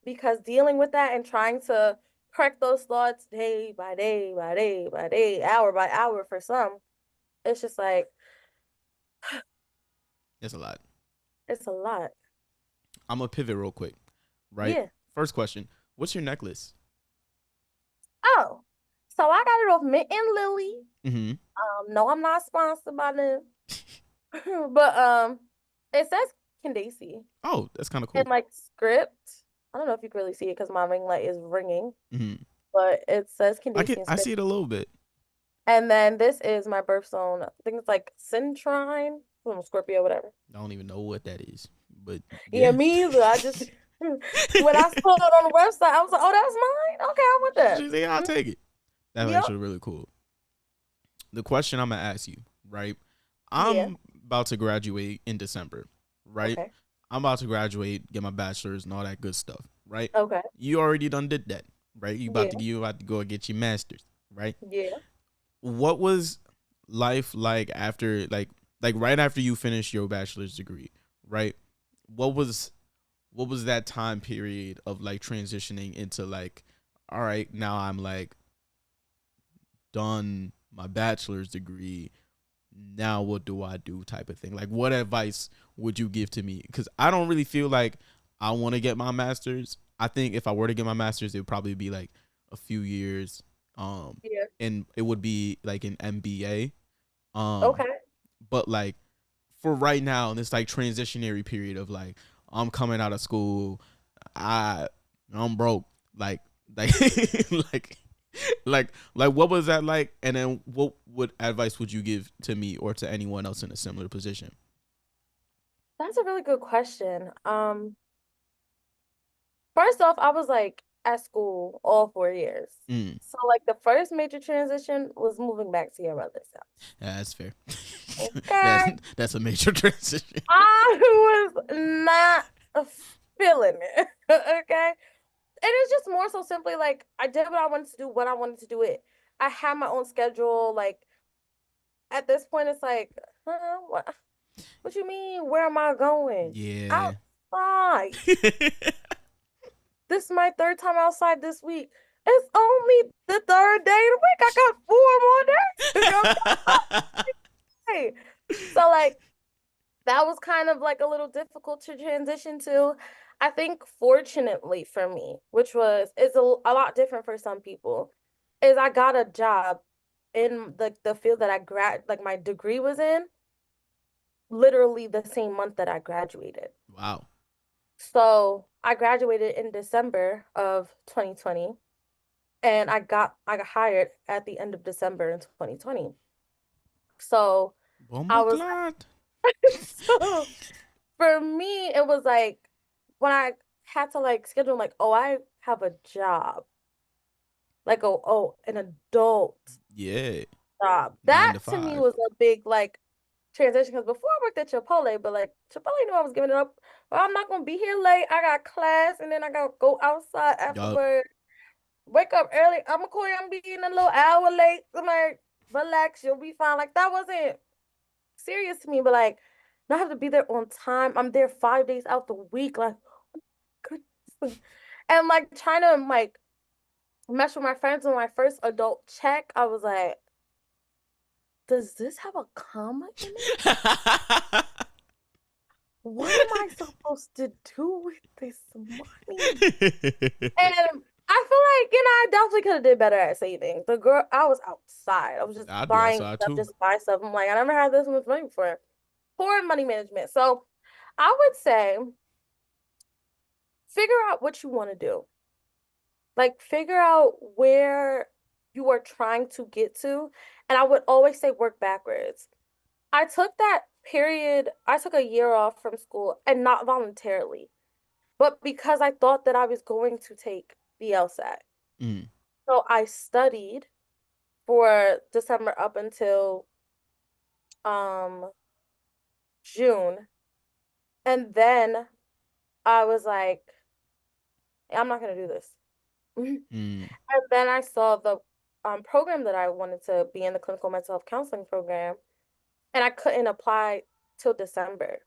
because dealing with that and trying to correct those thoughts day by day by day by day, hour by hour for some, it's just like It's a lot. it's a lot. I'm gonna pivot real quick. Right? Yeah. First question. What's your necklace? Oh, so I got it off Mint and Lily. Mm-hmm. No, I'm not sponsored by them. But it says Ken-Dacy Oh, that's kind of and cool. like script. I don't know if you can really see it because my ring light is ringing, Mm-hmm. but it says Ken-Dacy and I script. see it a little bit. And then this is my birthstone. I think it's like Centrine, from Scorpio, whatever. I don't even know what that is, but Yeah, yeah. me either. I just when I saw it on the website, I was like, oh, that's mine. Okay, I want that. Yeah, I'll take it. That's Yep. actually really cool. The question I'm gonna ask you, right? Yeah. I'm about to graduate in December, right? Okay. I'm about to graduate, get my bachelor's and all that good stuff, right? Okay. You already done did that, right? Yeah. You about to go and get your master's, right? Yeah. What was life like after like right after you finished your bachelor's degree, right? What was that time period of like transitioning into like, all right, now I'm like done my bachelor's degree. Now what do I do type of thing? Like what advice would you give to me? Because I don't really feel like I want to get my master's. I think if I were to get my master's, it would probably be like a few years. Yeah. And it would be like an MBA. Um, Okay. but like for right now in this like transitionary period of like I'm coming out of school, I I'm broke. Like like like what was that like? And then what advice would you give to me or to anyone else in a similar position? That's a really good question. First off, I was like at school all 4 years. Mm, So like the first major transition was moving back to your mother's house. yeah, that's fair. that's Okay. that's a major transition. I was not feeling it. Okay. And it's just more so simply like I did what I wanted to do, when I wanted to do it. I had my own schedule. Like at this point, it's like, what you mean? Where am I going? Yeah. Outside. This is my third time outside this week. It's only the third day of the week. I got 4 more days to go. Okay. So like that was kind of like a little difficult to transition to. I think fortunately for me, which is a lot different for some people, is I got a job in the field that like my degree was in literally the same month that I graduated. Wow. So I graduated in December of 2020, and I got hired at the end of December in 2020. So I was Bomboclat. so for me, it was like when I had to like schedule like, oh, I have a job. Like, oh, an adult Yeah. job. Nine That to to me five. was a big like transition because before I worked at Chipotle, but like Chipotle knew I was giving it up. Well, I'm not gonna be here late. I got class and then I gotta go outside Yup. afterward. Wake up early. I'm gonna call you. I'm being a little hour late. I'm like, relax, you'll be fine. Like that wasn't serious to me, but like, I have to be there on time. I'm there 5 days out the week. Like, goodness. And like trying to like mesh with my friends on my first adult check, I was like, does this have a comma in it? What am I supposed to do with this money? And I feel like, I definitely could have did better at saving. The girl, I was outside. I was just I'd be buying outside stuff, too. just buy stuff. I'm like, I never had this much money before. Poor money management. So I would say figure out what you want to do. Like figure out where you are trying to get to. And I would always say work backwards. I took that period, I took a year off from school and not voluntarily, but because I thought that I was going to take the LSAT. Mm. So I studied for December up until um June. And then I was like, I'm not gonna do this. Mm. And then I saw the program that I wanted to be in, the clinical mental health counseling program, and I couldn't apply till December.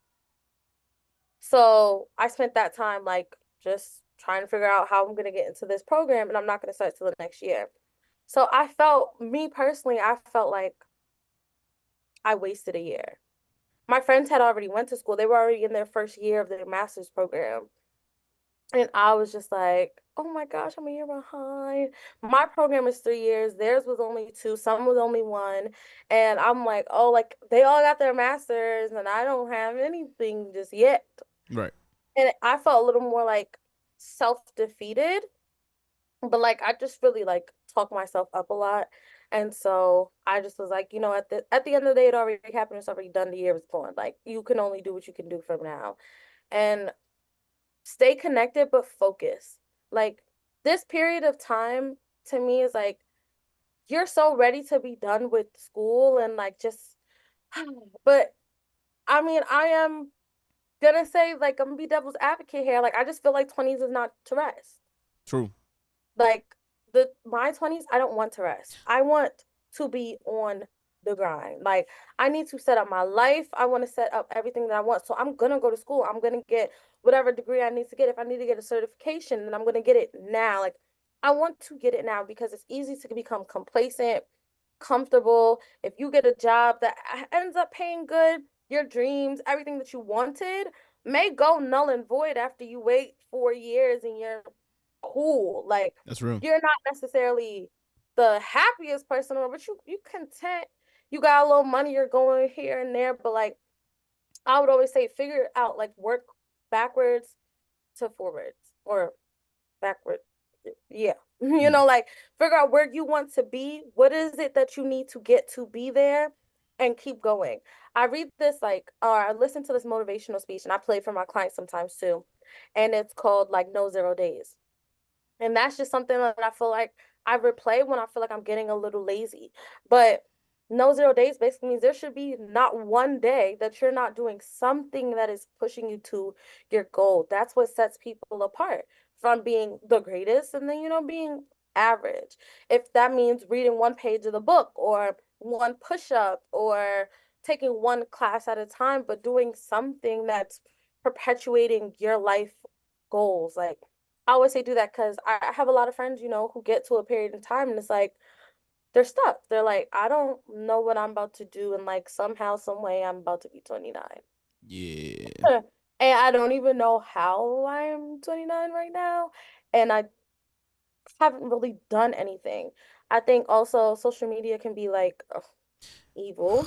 So I spent that time like just trying to figure out how I'm gonna get into this program, and I'm not gonna start till the next year. So I felt, me personally, I felt like I wasted a year. My friends had already went to school. They were already in their first year of their master's program. And I was just like, oh my gosh, I'm a year behind. My program is 3 years. Theirs was only two. Some was only one. And I'm like, oh, like they all got their masters and I don't have anything just yet. Right. And I felt a little more like self-defeated, but like I just really like talk myself up a lot. And so I just was like, at the end of the day, it already happened. It's already done. The year is gone. Like you can only do what you can do from now. And stay connected but focus. Like this period of time to me is like you're so ready to be done with school and like just but I mean I am gonna say like I'm gonna be devil's advocate here. Like I just feel like 20s is not to rest. True. Like the my 20s, I don't want to rest. I want to be on the grind. Like I need to set up my life. I want to set up everything that I want. So I'm gonna go to school. I'm gonna get whatever degree I need to get. If I need to get a certification, then I'm gonna get it now. Like I want to get it now because it's easy to become complacent, comfortable. If you get a job that ends up paying good, your dreams, everything that you wanted may go null and void after you wait 4 years and you're cool. Like That's real. you're not necessarily the happiest person, or but you content. You got a little money, you're going here and there, but like I would always say, figure it out. Like work backwards to forwards, or backward. Yeah. Mm. Like figure out where you want to be. What is it that you need to get to be there and keep going? I read this like, or I listen to this motivational speech and I play for my clients sometimes too. And it's called like No Zero Days. And that's just something that I feel like I replay when I feel like I'm getting a little lazy. But no zero days basically means there should be not one day that you're not doing something that is pushing you to your goal. That's what sets people apart from being the greatest and then, being average. If that means reading one page of the book or one push up or taking one class at a time, but doing something that's perpetuating your life goals. Like, I always say do that because I have a lot of friends, who get to a period in time and it's like they're stuck. They're like, I don't know what I'm about to do, and like somehow, some way, I'm about to be 29. Yeah. And I don't even know how I'm 29 right now. And I haven't really done anything. I think also social media can be like ugh, evil.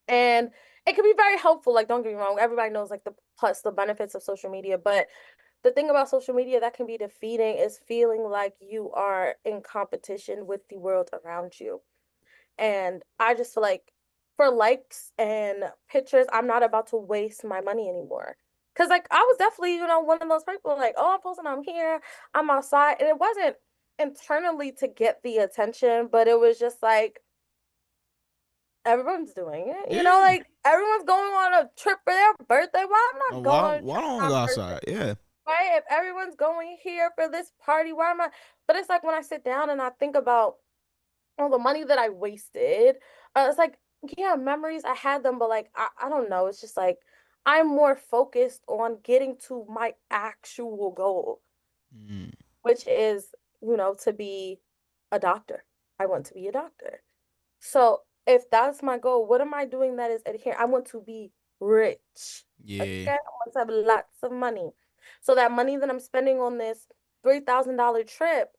And it can be very helpful. Like, don't get me wrong, everybody knows like the benefits of social media, but the thing about social media that can be defeating is feeling like you are in competition with the world around you. And I just feel like for likes and pictures, I'm not about to waste my money anymore. Cause like I was definitely, one of those people like, oh, I'm posting, I'm here, I'm outside. And it wasn't internally to get the attention, but it was just like everyone's doing it. Yeah. Like everyone's going on a trip for their birthday. Why I'm not going on a Why trip don't I for go my birthday? outside? Yeah. Right? If everyone's going here for this party, why am I? But it's like when I sit down and I think about all the money that I wasted, it's like, yeah, memories, I had them, but like, I don't know. It's just like, I'm more focused on getting to my actual goal, Mm, which is, to be a doctor. I want to be a doctor. So if that's my goal, what am I doing that is adherent? I want to be rich. Okay. yeah. I want to have lots of money. So that money that I'm spending on this $3,000 trip,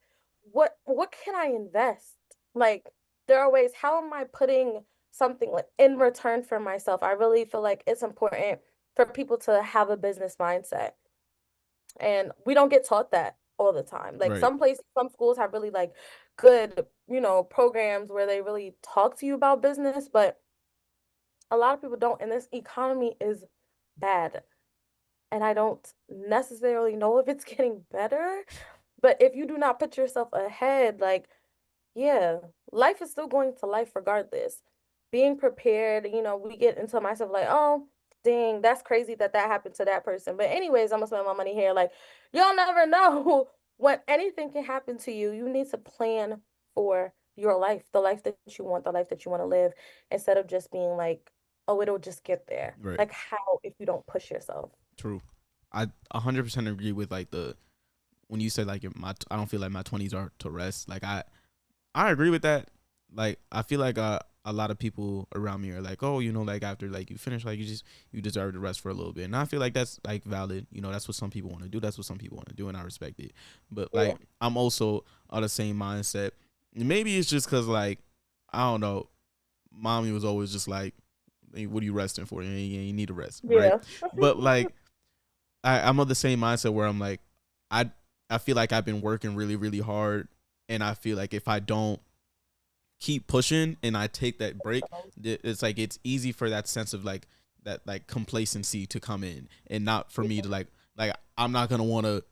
what can I invest? Like there are ways, how am I putting something like in return for myself? I really feel like it's important for people to have a business mindset. And we don't get taught that all the time. Like Right. some places, some schools have really like good, programs where they really talk to you about business, but a lot of people don't. And this economy is bad. And I don't necessarily know if it's getting better, but if you do not put yourself ahead, like yeah, life is still going to life regardless. Being prepared, we get into myself like, oh, dang, that's crazy that that happened to that person. But anyways, I'm gonna spend my money here. Like, y'all never know when anything can happen to you. You need to plan for your life, the life that you want, the life that you want to live, instead of just being like, oh, it'll just get there. Right. Like, how if you don't push yourself? True. I 100% agree with like when you said like I don't feel like my 20s are to rest. Like I agree with that. Like I feel like a lot of people around me are like, oh, like after like you finish, like you deserve to rest for a little bit. And I feel like that's like valid. That's what some people want to do. That's what some people want to do, and I respect it. But Yeah. like I'm also on the same mindset. Maybe it's just because like I don't know. Mommy was always just like, hey, what are you resting for? You need to rest, right? Yeah. But like I'm of the same mindset where I'm like, I I feel like I've been working really, really hard, and I feel like if I don't keep pushing and I take that break, it's like it's easy for that sense of like that like complacency to come in, and not for me to like I'm not gonna want to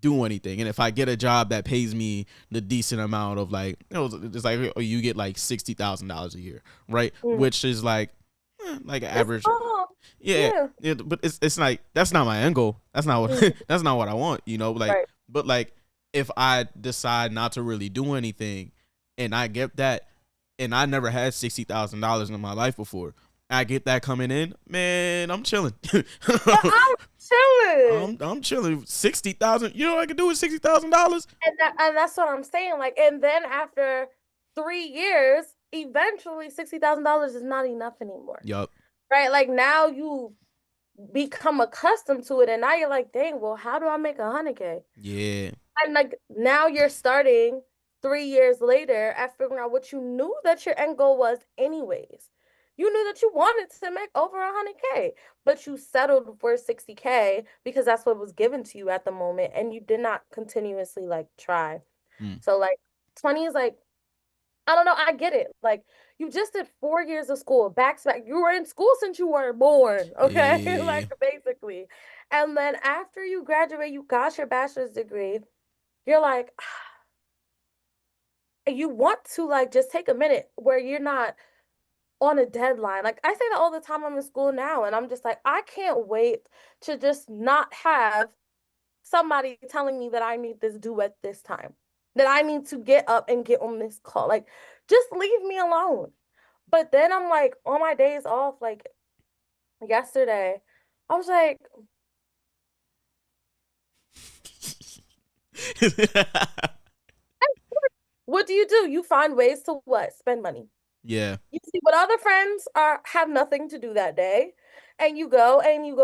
do anything. And if I get a job that pays me the decent amount of like, it's like, oh, you get like $60,000 a year, right? Mm. Which is like It's average. calm. Yeah, Yeah. yeah, but it's like that's not my end goal. That's not what Mm. that's not what I want. Like, Right. but like if I decide not to really do anything, and I get that, and I never had $60,000 in my life before, I get that coming in, man, I'm chilling. Yeah, I'm chilling. I'm chilling. 60,000. You know what I can do with $60,000? And that's what I'm saying. Like, and then after 3 years, eventually $60,000 is not enough anymore. Yup. Right? Like now you become accustomed to it, and now you're like, dang, well, how do I make 100K? Yeah. And like now you're starting 3 years later at figuring out what you knew that your end goal was anyways. You knew that you wanted to make over 100K, but you settled for 60K because that's what was given to you at the moment, and you did not continuously like try. Mm. So like 20 is like, I don't know, I get it. Like you just did 4 years of school back to back. You were in school since you were born, okay? Yeah. Like basically. And then after you graduate, you got your bachelor's degree. You're like, you want to like just take a minute where you're not on a deadline. Like I say that all the time. I'm in school now, and I'm just like, I can't wait to just not have somebody telling me that I need this due at this time, that I need to get up and get on this call. Like, just leave me alone. But then I'm like, on my days off, like yesterday, I was like, what do? You find ways to what? Spend money. Yeah. You see what other friends are have nothing to do that day, and you go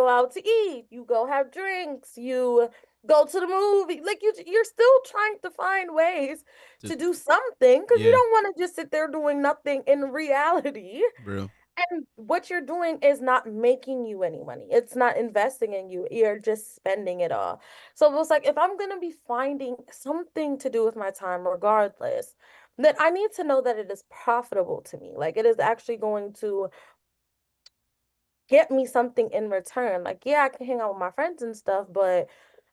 out to eat, you go have drinks, you go to the movie. Like you're still trying to find ways To, to do something because you yeah, don't want to just sit there doing nothing in reality. bro. And what you're doing is not making you any money. It's not investing in you. You're just spending it all. So it was like, if I'm gonna be finding something to do with my time, regardless, then I need to know that it is profitable to me. Like it is actually going to get me something in return. Like, yeah, I can hang out with my friends and stuff, but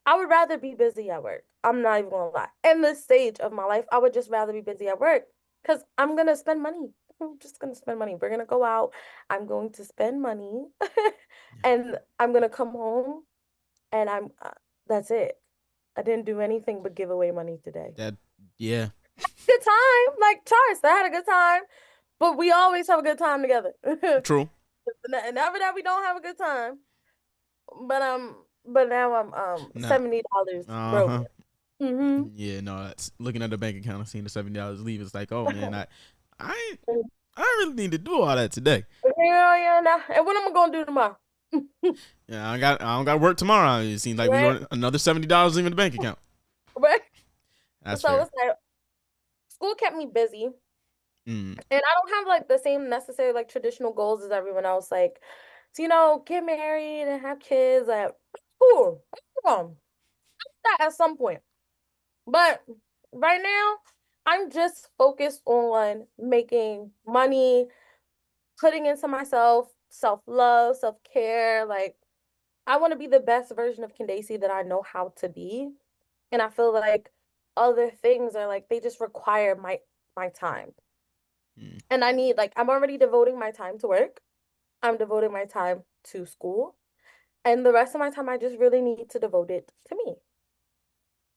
I would rather be busy at work. I'm not even gonna lie. In this stage of my life, I would just rather be busy at work because I'm gonna spend money. I'm just gonna spend money. We're gonna go out. I'm going to spend money, and I'm gonna come home, and that's it. I didn't do anything but give away money today. That yeah, Good time, like Charles. I had a good time, but we always have a good time together. true. Never that we don't have a good time. But now I'm Nah, $70 broke. uh-huh. Mm-hmm. Yeah, no, that's looking at the bank account and seeing the $70 leave. It's like, oh man, I really need to do all that today. Yeah, yeah, nah. And what am I gonna do tomorrow? Yeah, I don't got work tomorrow. It seems like we Right? want another $70 leaving the bank account. Right? That's So fair. it's like school kept me busy. Mm, And I don't have like the same necessary like traditional goals as everyone else. Like, to, get married and have kids. Like, cool. Come on. That at some point. But right now, I'm just focused on making money, putting into myself, self-love, self-care. Like, I want to be the best version of Candacy that I know how to be. And I feel like other things are like they just require my time. mm, And I need like I'm already devoting my time to work. I'm devoting my time to school. And the rest of my time I just really need to devote it to me.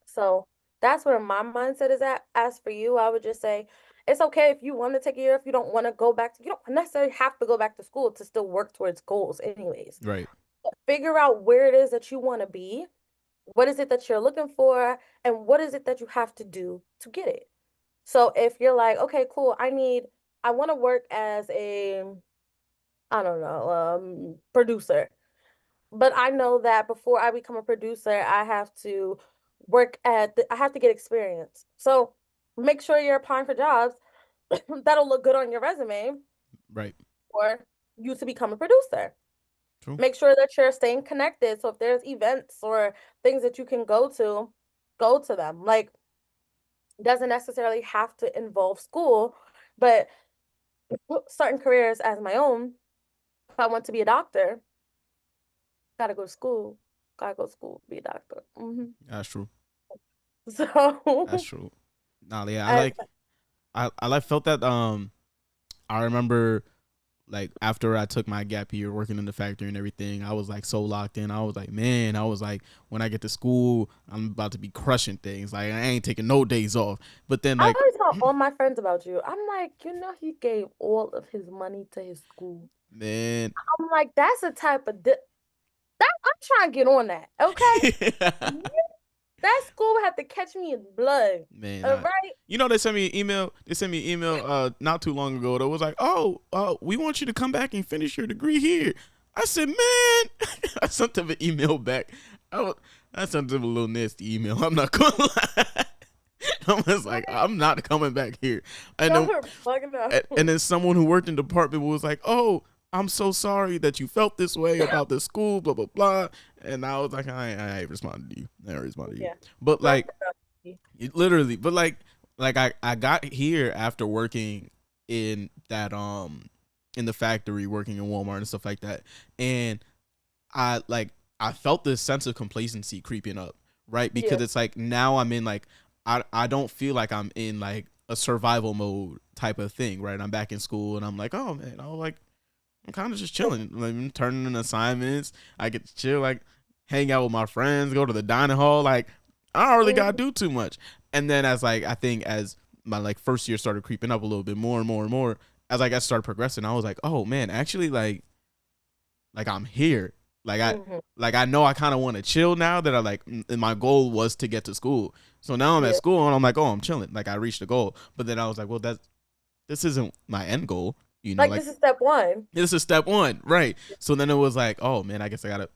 So that's where my mindset is at. As for you, I would just say it's okay if you want to take a year, if you don't want to go back to, you don't necessarily have to go back to school to still work towards goals, anyways. right. But figure out where it is that you want to be, what is it that you're looking for, and what is it that you have to do to get it. So if you're like, okay, cool, I want to work as a, I don't know, producer. But I know that before I become a producer, I have to I have to get experience. So make sure you're applying for jobs that'll look good on your resume Right. for you to become a producer. True. Make sure that you're staying connected. So if there's events or things that you can go to them. Like, doesn't necessarily have to involve school, but certain careers as my own, if I want to be a doctor, gotta go to school. Gotta go to school, be a doctor. That's true. That's So true. Nah, yeah, I, I like felt that I remember like after I took my gap year working in the factory and everything, I was like so locked in. I was like, man, I was like, when I get to school, I'm about to be crushing things. Like I ain't taking no days off. But then I like, always tell all my friends about you. I'm like, he gave all of his money to his school. man, I'm like, that's a type of that I'm trying to get on that. Okay. That school had to catch me in blood. man, All right. you know they sent me an email. They sent me an email not too long ago that was like, oh, we want you to come back and finish your degree here. I said, man, I sent them an email back. I sent them a little nasty email. I'm not gonna lie. I was like, I'm not coming back here. And Y'all then, were bugging out. and then someone who worked in the department was like, oh, I'm so sorry that you felt this way about the school, blah blah blah. And I was like, I ain't responded to you. I ain't responded to you. Yeah. But Not like, literally, but like I got here after working in that in the factory, working in Walmart and stuff like that, and I felt this sense of complacency creeping up, right? yeah. Because it's like now I'm in like I don't feel like I'm in like a survival mode type of thing, right? I'm back in school and I'm like, oh man, I'm kind of just chilling, like I'm turning in assignments. I get to chill, like hang out with my friends, go to the dining hall, like I don't really Mhm. gotta do too much. And then as like I think as my like first year started creeping up a little bit more and more and more, as I got started progressing, I was like, oh man, actually like I'm here. Like Mhm. I know I kind of want to chill now that I like and my goal was to get to school. So now I'm at Yeah. school and I'm like, oh, I'm chilling. Like I reached the goal. But then I was like, well, this isn't my end goal. Like Like this is step one. this is step one, right? So then it was like, oh man, I guess got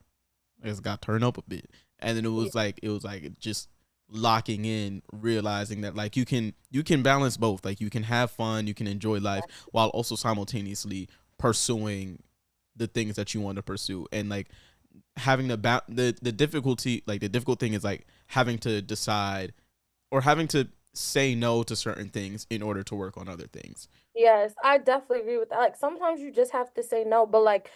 to turn up a bit. And then Yeah. it was like just locking in, realizing that like you can balance both. Like you can have fun, you can enjoy life while also simultaneously pursuing the things that you want to pursue, and like having the difficulty, like the difficult thing is like having to decide or having to say no to certain things in order to work on other things. Yes, I definitely agree with that. Like sometimes you just have to say no, but like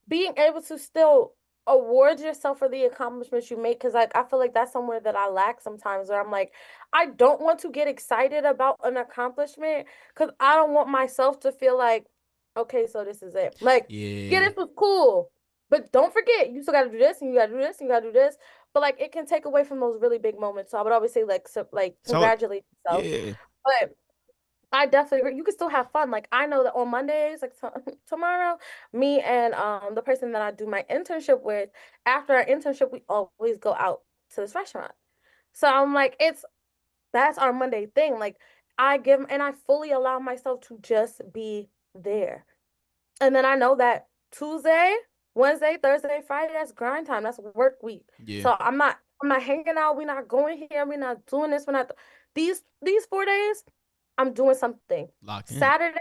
being able to still award yourself for the accomplishments you make, because like I feel like that's somewhere that I lack sometimes, where I'm like, I don't want to get excited about an accomplishment because I don't want myself to feel like, okay, so this is it. Like, yeah, Yeah, this was cool, but don't forget, you still got to do this and you got to do this and you got to do this. But like, it can take away from those really big moments. So I would always say like, like so congratulate yourself. yeah, But I definitely agree. You can still have fun. Like I know that on Mondays, like tomorrow, me and the person that I do my internship with, after our internship, we always go out to this restaurant. So I'm like, that's our Monday thing. Like I give and I fully allow myself to just be there. And then I know that Tuesday, Wednesday, Thursday, Friday, that's grind time. That's work week. yeah, So I'm not hanging out. We're not going here. We're not doing this. We're not these 4 days, I'm doing something. locked in. Saturday,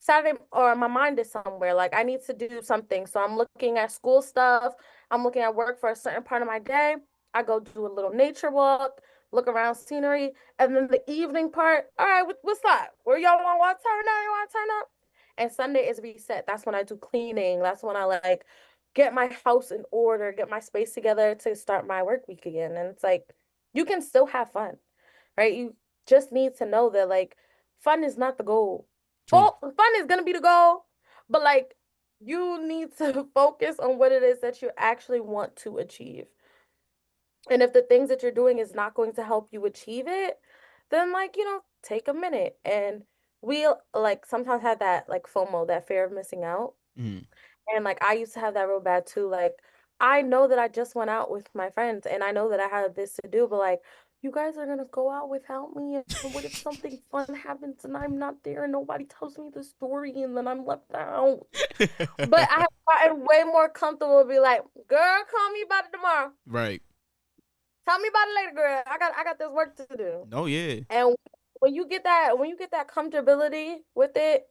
Saturday, or my mind is somewhere. Like I need to do something. So I'm looking at school stuff. I'm looking at work for a certain part of my day. I go do a little nature walk, look around scenery, and then the evening part. All right, what's that? Where y'all want to turn up? You want to turn up? And Sunday is reset. That's when I do cleaning. That's when I like get my house in order, get my space together to start my work week again. And it's like you can still have fun, right? You just need to know that like fun is not the goal. True. Well, fun is gonna be the goal, but like you need to focus on what it is that you actually want to achieve. And if the things that you're doing is not going to help you achieve it, then like, take a minute. And we like sometimes have that like FOMO, that fear of missing out. Mm. And like I used to have that real bad too. Like I know that I just went out with my friends and I know that I had this to do, but like you guys are gonna go out without me. And what if something fun happens and I'm not there and nobody tells me the story and then I'm left out? But I have gotten way more comfortable to be like, girl, call me about it tomorrow. Right. Tell me about it later, girl. I got this work to do. Oh yeah. And when you get that comfortability with it,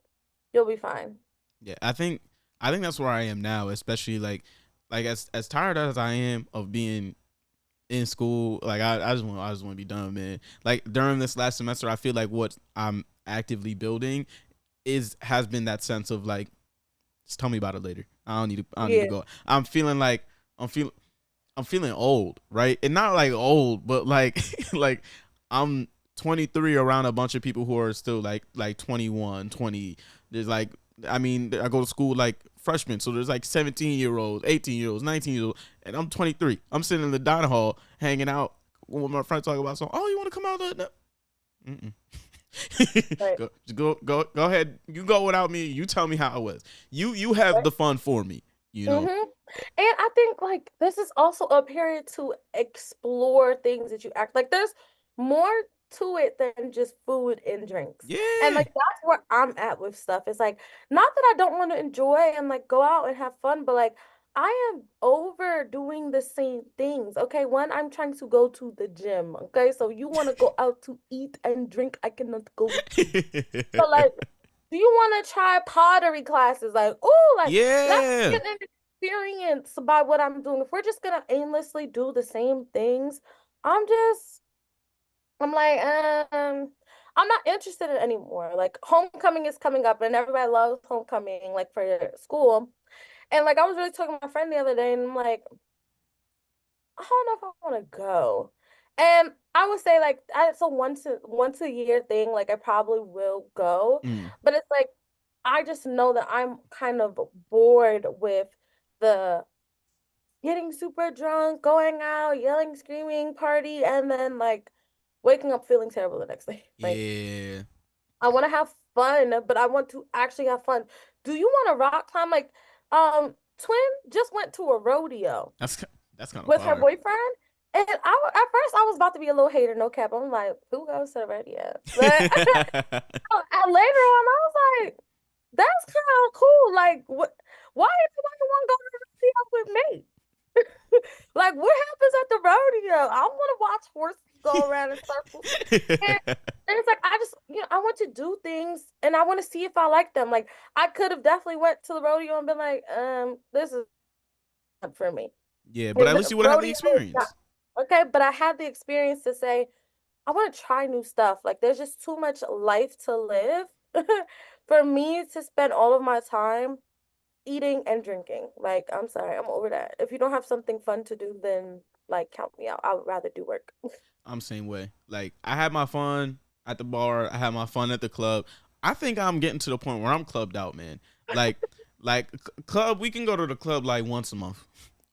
you'll be fine. Yeah. I think that's where I am now, especially like as tired as I am of being in school, like I just want to be done, man. Like during this last semester, I feel like what I'm actively building has been that sense of like, just tell me about it later. I don't need to Yeah. go. I'm feeling I'm feeling old, right? And not like old, but like like I'm 23 around a bunch of people who are still like 21, 20. There's like, I mean, I go to school like freshmen, so there's like 17-year-olds, 18-year-olds, 19-year-olds, and I'm 23. I'm sitting in the dining hall hanging out with my friends talking about something. Oh, you want to come out? Mm-mm. Right. Go ahead. You go without me. You tell me how it was. You have Right. the fun for me. You know. Mm-hmm. And I think like this is also a period to explore things that you act like there's more to it than just food and drinks. And Yeah. like that's where I'm at with stuff. It's like not that I don't want to enjoy and like go out and have fun, but like I am overdoing the same things. Okay, one, I'm trying to go to the gym. Okay, so you want to go out to eat and drink, I cannot go with you. So like, do you want to try pottery classes? Like, oh, like let's Yeah. get an experience by what I'm doing. If we're just gonna aimlessly do the same things, I'm just, I'm like, I'm not interested in it anymore. Like, homecoming is coming up, and everybody loves homecoming, like for school. And like, I was really talking to my friend the other day, and I'm like, I don't know if I want to go. And I would say like it's a once a year thing. Like I probably will go, Mm. but it's like I just know that I'm kind of bored with the getting super drunk, going out, yelling, screaming, party, and then like waking up feeling terrible the next day. Like Yeah. I want to have fun, but I want to actually have fun. Do you want to rock climb? Like, Twin just went to a rodeo That's that's kind of with her fire. boyfriend. And at first I was about to be a little hater, no cap. I'm like, who goes to the rodeo? But and later on, I was like, that's kind of cool. Like, what? Why everybody want to go to the rodeo with me? Like, what happens at the rodeo? I want to watch horses go around in circles. And it's like I just, I want to do things and I want to see if I like them. Like I could have definitely went to the rodeo and been like, this is not for me. Yeah, but And at least you would have had the rodeo is not experience. okay, but I had the experience to say, I want to try new stuff. Like there's just too much life to live for me to spend all of my time eating and drinking. Like, I'm sorry, I'm over that. If you don't have something fun to do, then like count me out. I would rather do work. I'm same way. Like I had my fun at the bar. I had my fun at the club. I think I'm getting to the point where I'm clubbed out, man. Like, club. We can go to the club like once a month.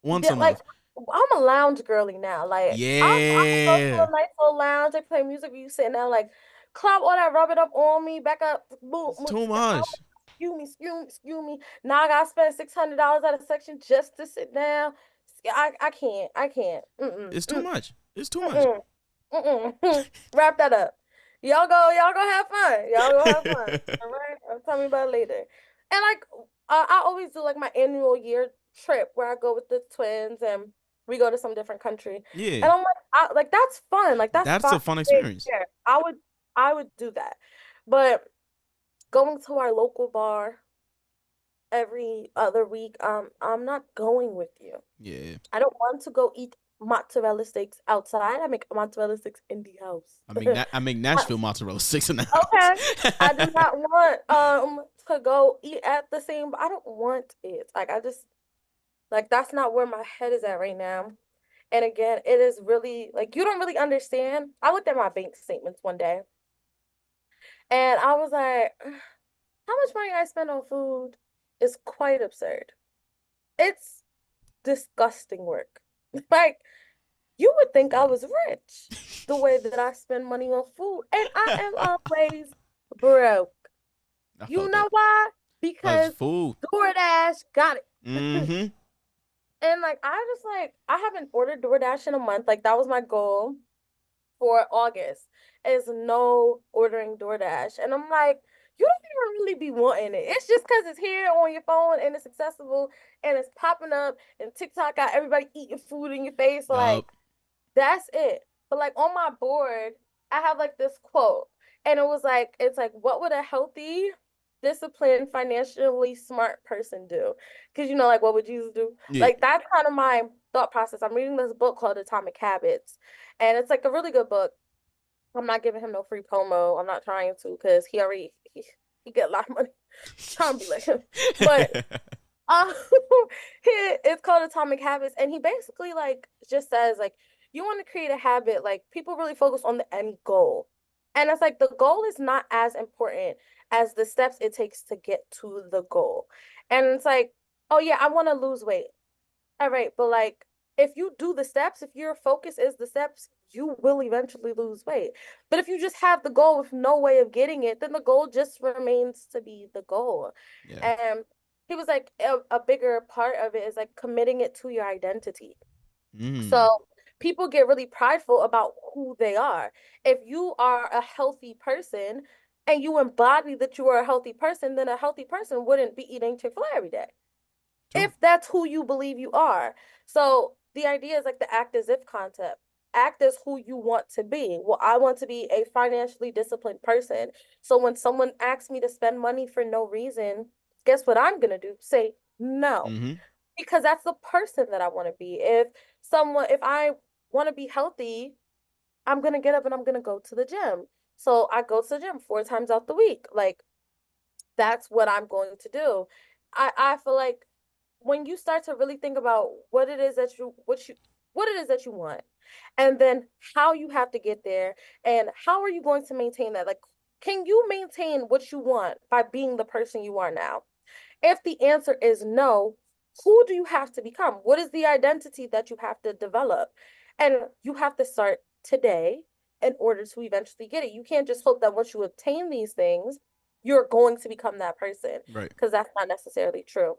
Once Yeah, a like month. I'm a lounge girly now. Like I can go to Yeah, a nice little lounge. They play music. You sitting down, like clap all that, rub it up on me, back up, boom, it's boom. too I much. excuse me, excuse me. Now I gotta spend $600 at a section just to sit down. I can't. I can't. It's too much. It's too much. Mm-mm. Mm-mm. Wrap that up. Y'all go have fun. Y'all go have fun. All right. Tell me about it later. And like I always do like my annual year trip where I go with the twins and we go to some different country. Yeah, And I'm like, like that's fun. Like that's that's fun. a fun experience. Yeah, I would do that. But going to our local bar every other week, I'm not going with you. Yeah, I don't want to go eat mozzarella sticks outside. I make mozzarella sticks in the house. I make Nashville mozzarella sticks in the Okay. house. I do not want to go eat at the same. I don't want it. Like I just like that's not where my head is at right now. And again, it is really like you don't really understand. I looked at my bank statements one day and I was like, how much money I spend on food is quite absurd. It's disgusting work. Like you would think I was rich the way that I spend money on food, and I am always broke. I You felt know that. why? Cause Because food. DoorDash got it. Mm-hmm. And like I just like I haven't ordered DoorDash in a month. Like that was my goal for August. Is no ordering DoorDash. And I'm like, you don't even really be wanting it. It's just because it's here on your phone and it's accessible and it's popping up and TikTok got everybody eating food in your face. Like Yup. that's it. But like on my board, I have like this quote, and it was like, it's like, what would a healthy, disciplined, financially smart person do? Because like, what would Jesus do? Yeah. Like that's kind of my thought process. I'm reading this book called Atomic Habits, and it's like a really good book. I'm not giving him no free promo. I'm not trying to because he get a lot of money. Trying to be like him, but um, it's called Atomic Habits, and he basically like just says like you want to create a habit. Like people really focus on the end goal, and it's like the goal is not as important as the steps it takes to get to the goal. And it's like, oh yeah, I want to lose weight. All right, but like if you do the steps, if your focus is the steps, you will eventually lose weight. But if you just have the goal with no way of getting it, then the goal just remains to be the goal. Yeah. And he was like a bigger part of it is like committing it to your identity. Mm. So people get really prideful about who they are. If you are a healthy person and you embody that you are a healthy person, then a healthy person wouldn't be eating Chick-fil-A every day True. if that's who you believe you are. So the idea is like the act as if concept. Act as who you want to be. Well, I want to be a financially disciplined person. So when someone asks me to spend money for no reason, guess what I'm going to do? Say no. Mm-hmm. Because that's the person that I want to be. If I want to be healthy, I'm going to get up and I'm going to go to the gym. So I go to the gym 4 times out the week. Like that's what I'm going to do. I feel like when you start to really think about what it is that you want and then how you have to get there and how are you going to maintain that, like can you maintain what you want by being the person you are now? If the answer is no, who do you have to become? What is the identity that you have to develop? And you have to start today in order to eventually get it. You can't just hope that once you obtain these things you're going to become that person, Right. because that's not necessarily true.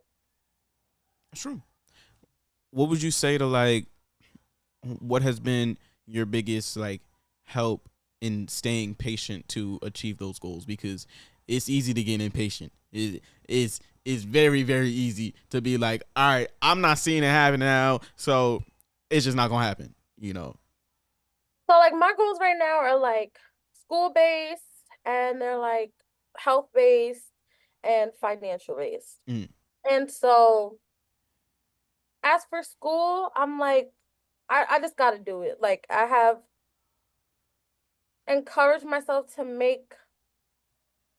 That's true. What would you say to like what has been your biggest like help in staying patient to achieve those goals? Because it's easy to get impatient. It's very, very easy to be like, all right, I'm not seeing it happen now, so it's just not gonna happen, you know. So like my goals right now are like school based and they're like health based and financial based. Mm, And so as for school, I'm like I just gotta do it. Like I have encouraged myself to make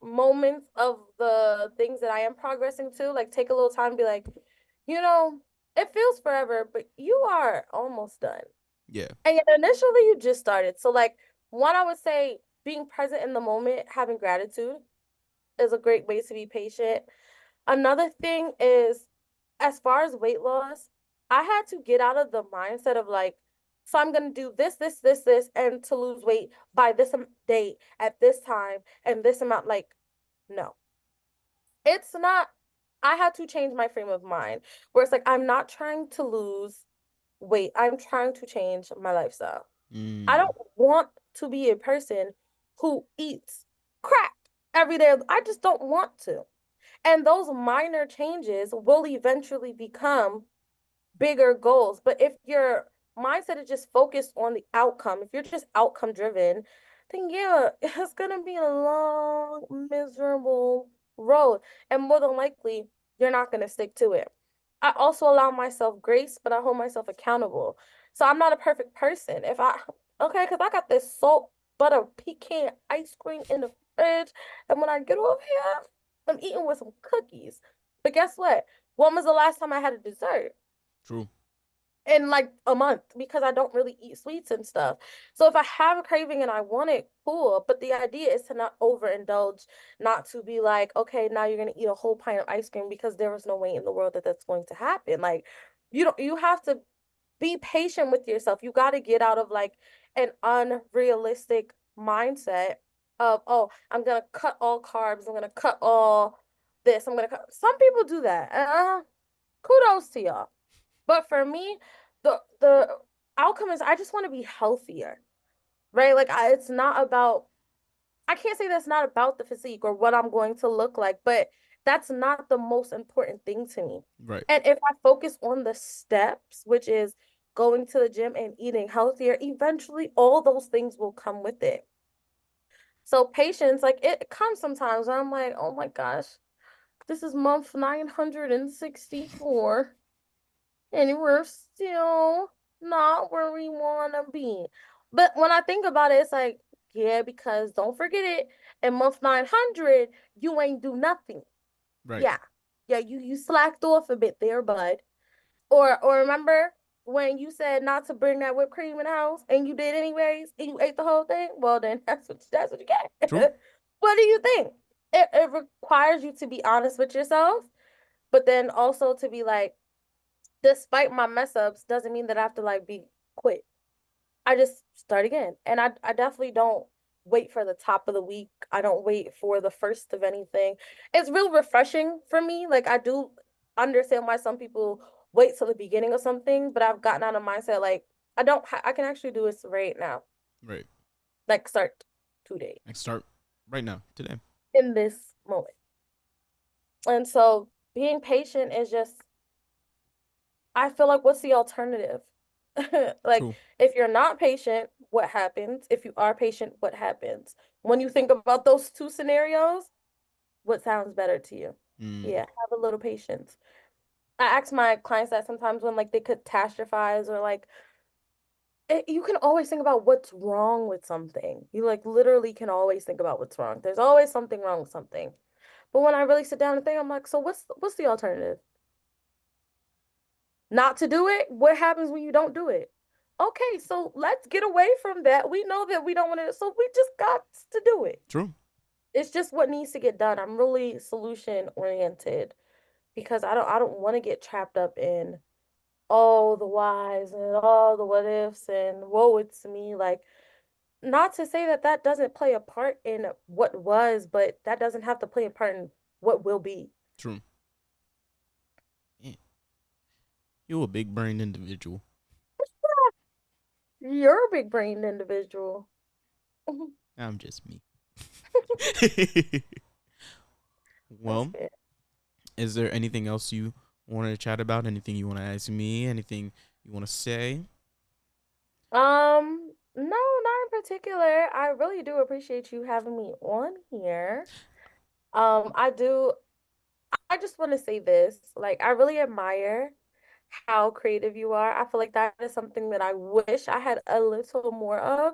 moments of the things that I am progressing to, like take a little time and be like, you know, it feels forever, but you are almost done. yeah. And yet initially you just started. So like one, I would say being present in the moment, having gratitude is a great way to be patient. Another thing is as far as weight loss, I had to get out of the mindset of like, so I'm gonna do this, and to lose weight by this date at this time and this amount. Like, no, it's not. I had to change my frame of mind where it's like, I'm not trying to lose weight, I'm trying to change my lifestyle. I Mm, don't want to be a person who eats crap every day. I just don't want to. And those minor changes will eventually become bigger goals. But if your mindset is just focused on the outcome, if you're just outcome driven, then yeah, it's gonna be a long, miserable road. And more than likely, you're not gonna stick to it. I also allow myself grace, but I hold myself accountable. So I'm not a perfect person. If I okay, because I got this salt butter pecan ice cream in the fridge, and when I get over here, I'm eating with some cookies. But guess what? When was the last time I had a dessert? true. In like a month because I don't really eat sweets and stuff. So if I have a craving and I want it, cool. But the idea is to not overindulge, not to be like, okay, now you're gonna eat a whole pint of ice cream because there is no way in the world that that's going to happen. Like, you don't. You have to be patient with yourself. You got to get out of like an unrealistic mindset of, oh, I'm gonna cut all carbs. I'm gonna cut all this. I'm gonna cut. Some people do that. Kudos to y'all. But for me, the outcome is I just want to be healthier, right? Like it's not about I can't say that's not about the physique or what I'm going to look like, but that's not the most important thing to me. Right. And if I focus on the steps, which is going to the gym and eating healthier, eventually all those things will come with it. So patience, like it comes sometimes where I'm like, oh my gosh, this is month 964. And we're still not where we want to be. But when I think about it, it's like, yeah, because don't forget it, in month 900, you ain't do nothing. Right. Yeah. Yeah, you slacked off a bit there, bud. Or remember when you said not to bring that whipped cream in the house and you did anyways and you ate the whole thing? Well, then that's what you True. get. What do you think? It requires you to be honest with yourself, but then also to be like, despite my mess ups doesn't mean that I have to like be quit. I just start again. And I definitely don't wait for the top of the week. I don't wait for the first of anything. It's real refreshing for me. Like I do understand why some people wait till the beginning of something, but I've gotten out of mindset like I can actually do this right now. Right. Like start today I start right now, today. in this moment. And so being patient is just I feel like what's the alternative? Like, True. if you're not patient, what happens? If you are patient, what happens? When you think about those two scenarios, what sounds better to you? Mm, Yeah, have a little patience. I ask my clients that sometimes when like they catastrophize or like you can always think about what's wrong with something. You like literally can always think about what's wrong. There's always something wrong with something. But when I really sit down and think, I'm like, so what's the alternative? Not to do it? What happens when you don't do it? Okay, so let's get away from that. We know that we don't want to, so we just got to do it. true. It's just what needs to get done. I'm really solution oriented because I don't want to get trapped up in all the whys and all the what ifs and woe it's me. Like, not to say that that doesn't play a part in what was, but that doesn't have to play a part in what will be. True. Yeah. You a big brain individual. You're a big brained individual. I'm just me. That's Well, fair. is there anything else you want to chat about? Anything you want to ask me? Anything you want to say? No, particular, I really do appreciate you having me on here. I do I just want to say this. Like, I really admire how creative you are. I feel like that is something that I wish I had a little more of.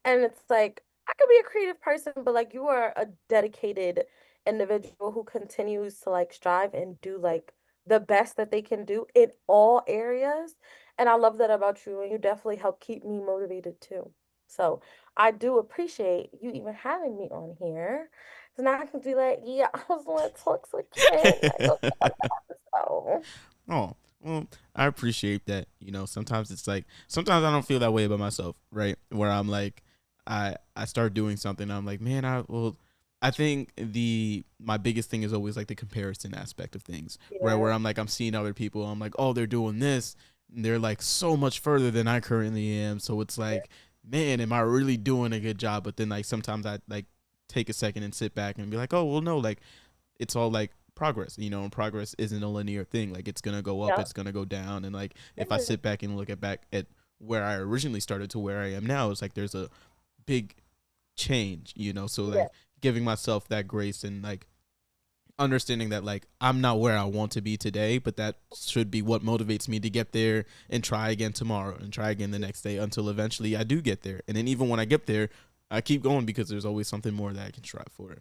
And it's like, I could be a creative person, but like, you are a dedicated individual who continues to like strive and do like the best that they can do in all areas. And I love that about you. And you definitely help keep me motivated too. So I do appreciate you even having me on here. So now I can be like, yeah, I was on talks with Ken. Like, okay, so Oh, well, I appreciate that. Sometimes it's like sometimes I don't feel that way about myself, right? Where I'm like, I start doing something, I'm like, man, I think the my biggest thing is always like the comparison aspect of things, right? yeah, Where I'm like, I'm seeing other people, I'm like, oh, they're doing this, and they're like so much further than I currently am. So it's like, man, am I really doing a good job? But then like sometimes I like take a second and sit back and be like, oh, well, no, like it's all like progress, and progress isn't a linear thing. Like it's gonna go up, yeah, it's gonna go down, and like if I yeah, sit back and look back at where I originally started to where I am now, it's like there's a big change. So yeah, like giving myself that grace and like understanding that like I'm not where I want to be today, but that should be what motivates me to get there and try again tomorrow and try again the next day until eventually I do get there. And then even when I get there, I keep going because there's always something more that I can strive for.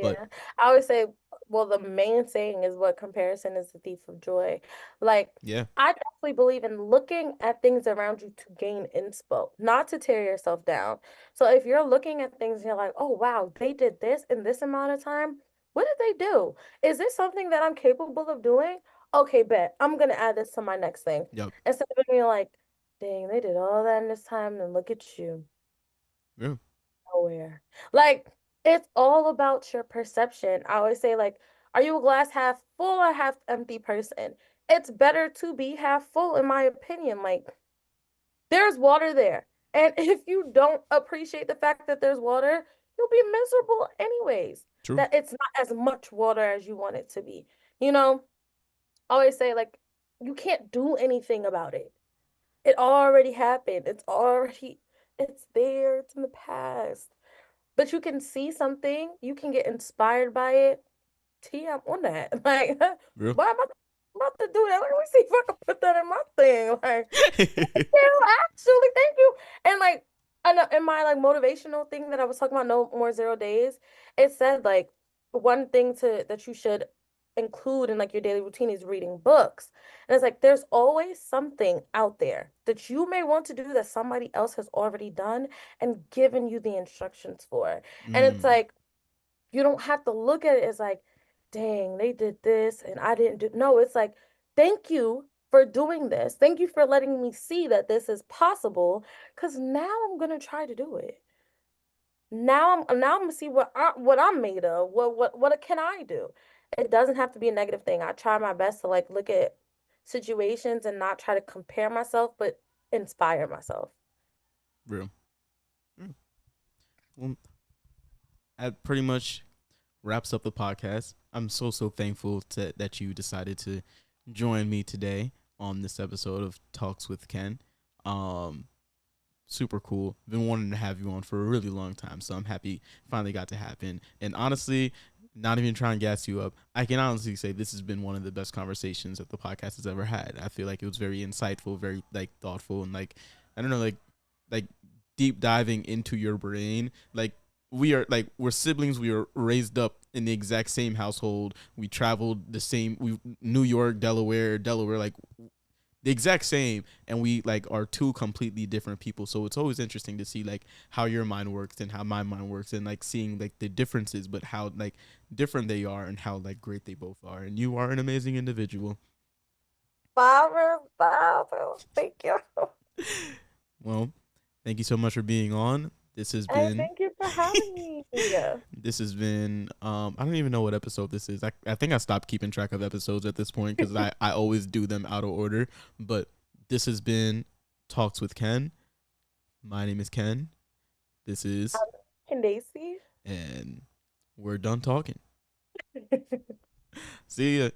But yeah. I always say, well, the main saying is what comparison is the thief of joy. Like, yeah, I definitely believe in looking at things around you to gain inspo, not to tear yourself down. So if you're looking at things and you're like, oh, wow, they did this in this amount of time, what did they do? Is this something that I'm capable of doing? Okay, bet. I'm gonna add this to my next thing. yep, Instead of being like, dang, they did all that in this time, and look at you. yeah, Nowhere. Like, it's all about your perception. I always say, like, are you a glass half full or half empty person? It's better to be half full, in my opinion. Like, there's water there. And if you don't appreciate the fact that there's water, you'll be miserable anyways. true, That it's not as much water as you want it to be. You know, I always say, like, you can't do anything about it. It already happened. It's there. It's in the past. But you can see something, you can get inspired by it. I'm on that. Like, real. why am I about to do that? Let me see if I can put that in my thing. Like, you, actually, thank you. And like, I know in my like motivational thing that I was talking about, no more 0 days, it said like one thing to that you should include in like your daily routine is reading books. And it's like there's always something out there that you may want to do that somebody else has already done and given you the instructions for. And it's Mm, like you don't have to look at it as like, dang, they did this and I didn't do. No, it's like, thank you for doing this. Thank you for letting me see that this is possible. Cause now I'm gonna try to do it. Now I'm gonna see what I'm made of. What can I do? It doesn't have to be a negative thing. I try my best to like look at situations and not try to compare myself, but inspire myself. real. Mm. Well, that pretty much wraps up the podcast. I'm so thankful that you decided to join me today on this episode of Talks with Ken. Um, Super cool. Been wanting to have you on for a really long time, so I'm happy it finally got to happen. And honestly, not even trying to gas you up, I can honestly say this has been one of the best conversations that the podcast has ever had. I feel like it was very insightful, very like thoughtful, and like I don't know, like deep diving into your brain. Like we're siblings. We were raised up in the exact same household. We traveled the same. We New York, Delaware, like the exact same, and we like are two completely different people. So it's always interesting to see like how your mind works and how my mind works, and like seeing like the differences, but how like different they are and how like great they both are. And you are an amazing individual. Father, thank you. Well, thank you so much for being on. This has And been thank you for having me. I don't even know what episode this is. I think I stopped keeping track of episodes at this point because I always do them out of order. But this has been Talks with Ken. My name is Ken. This is Candacy. and we're done talking. See ya.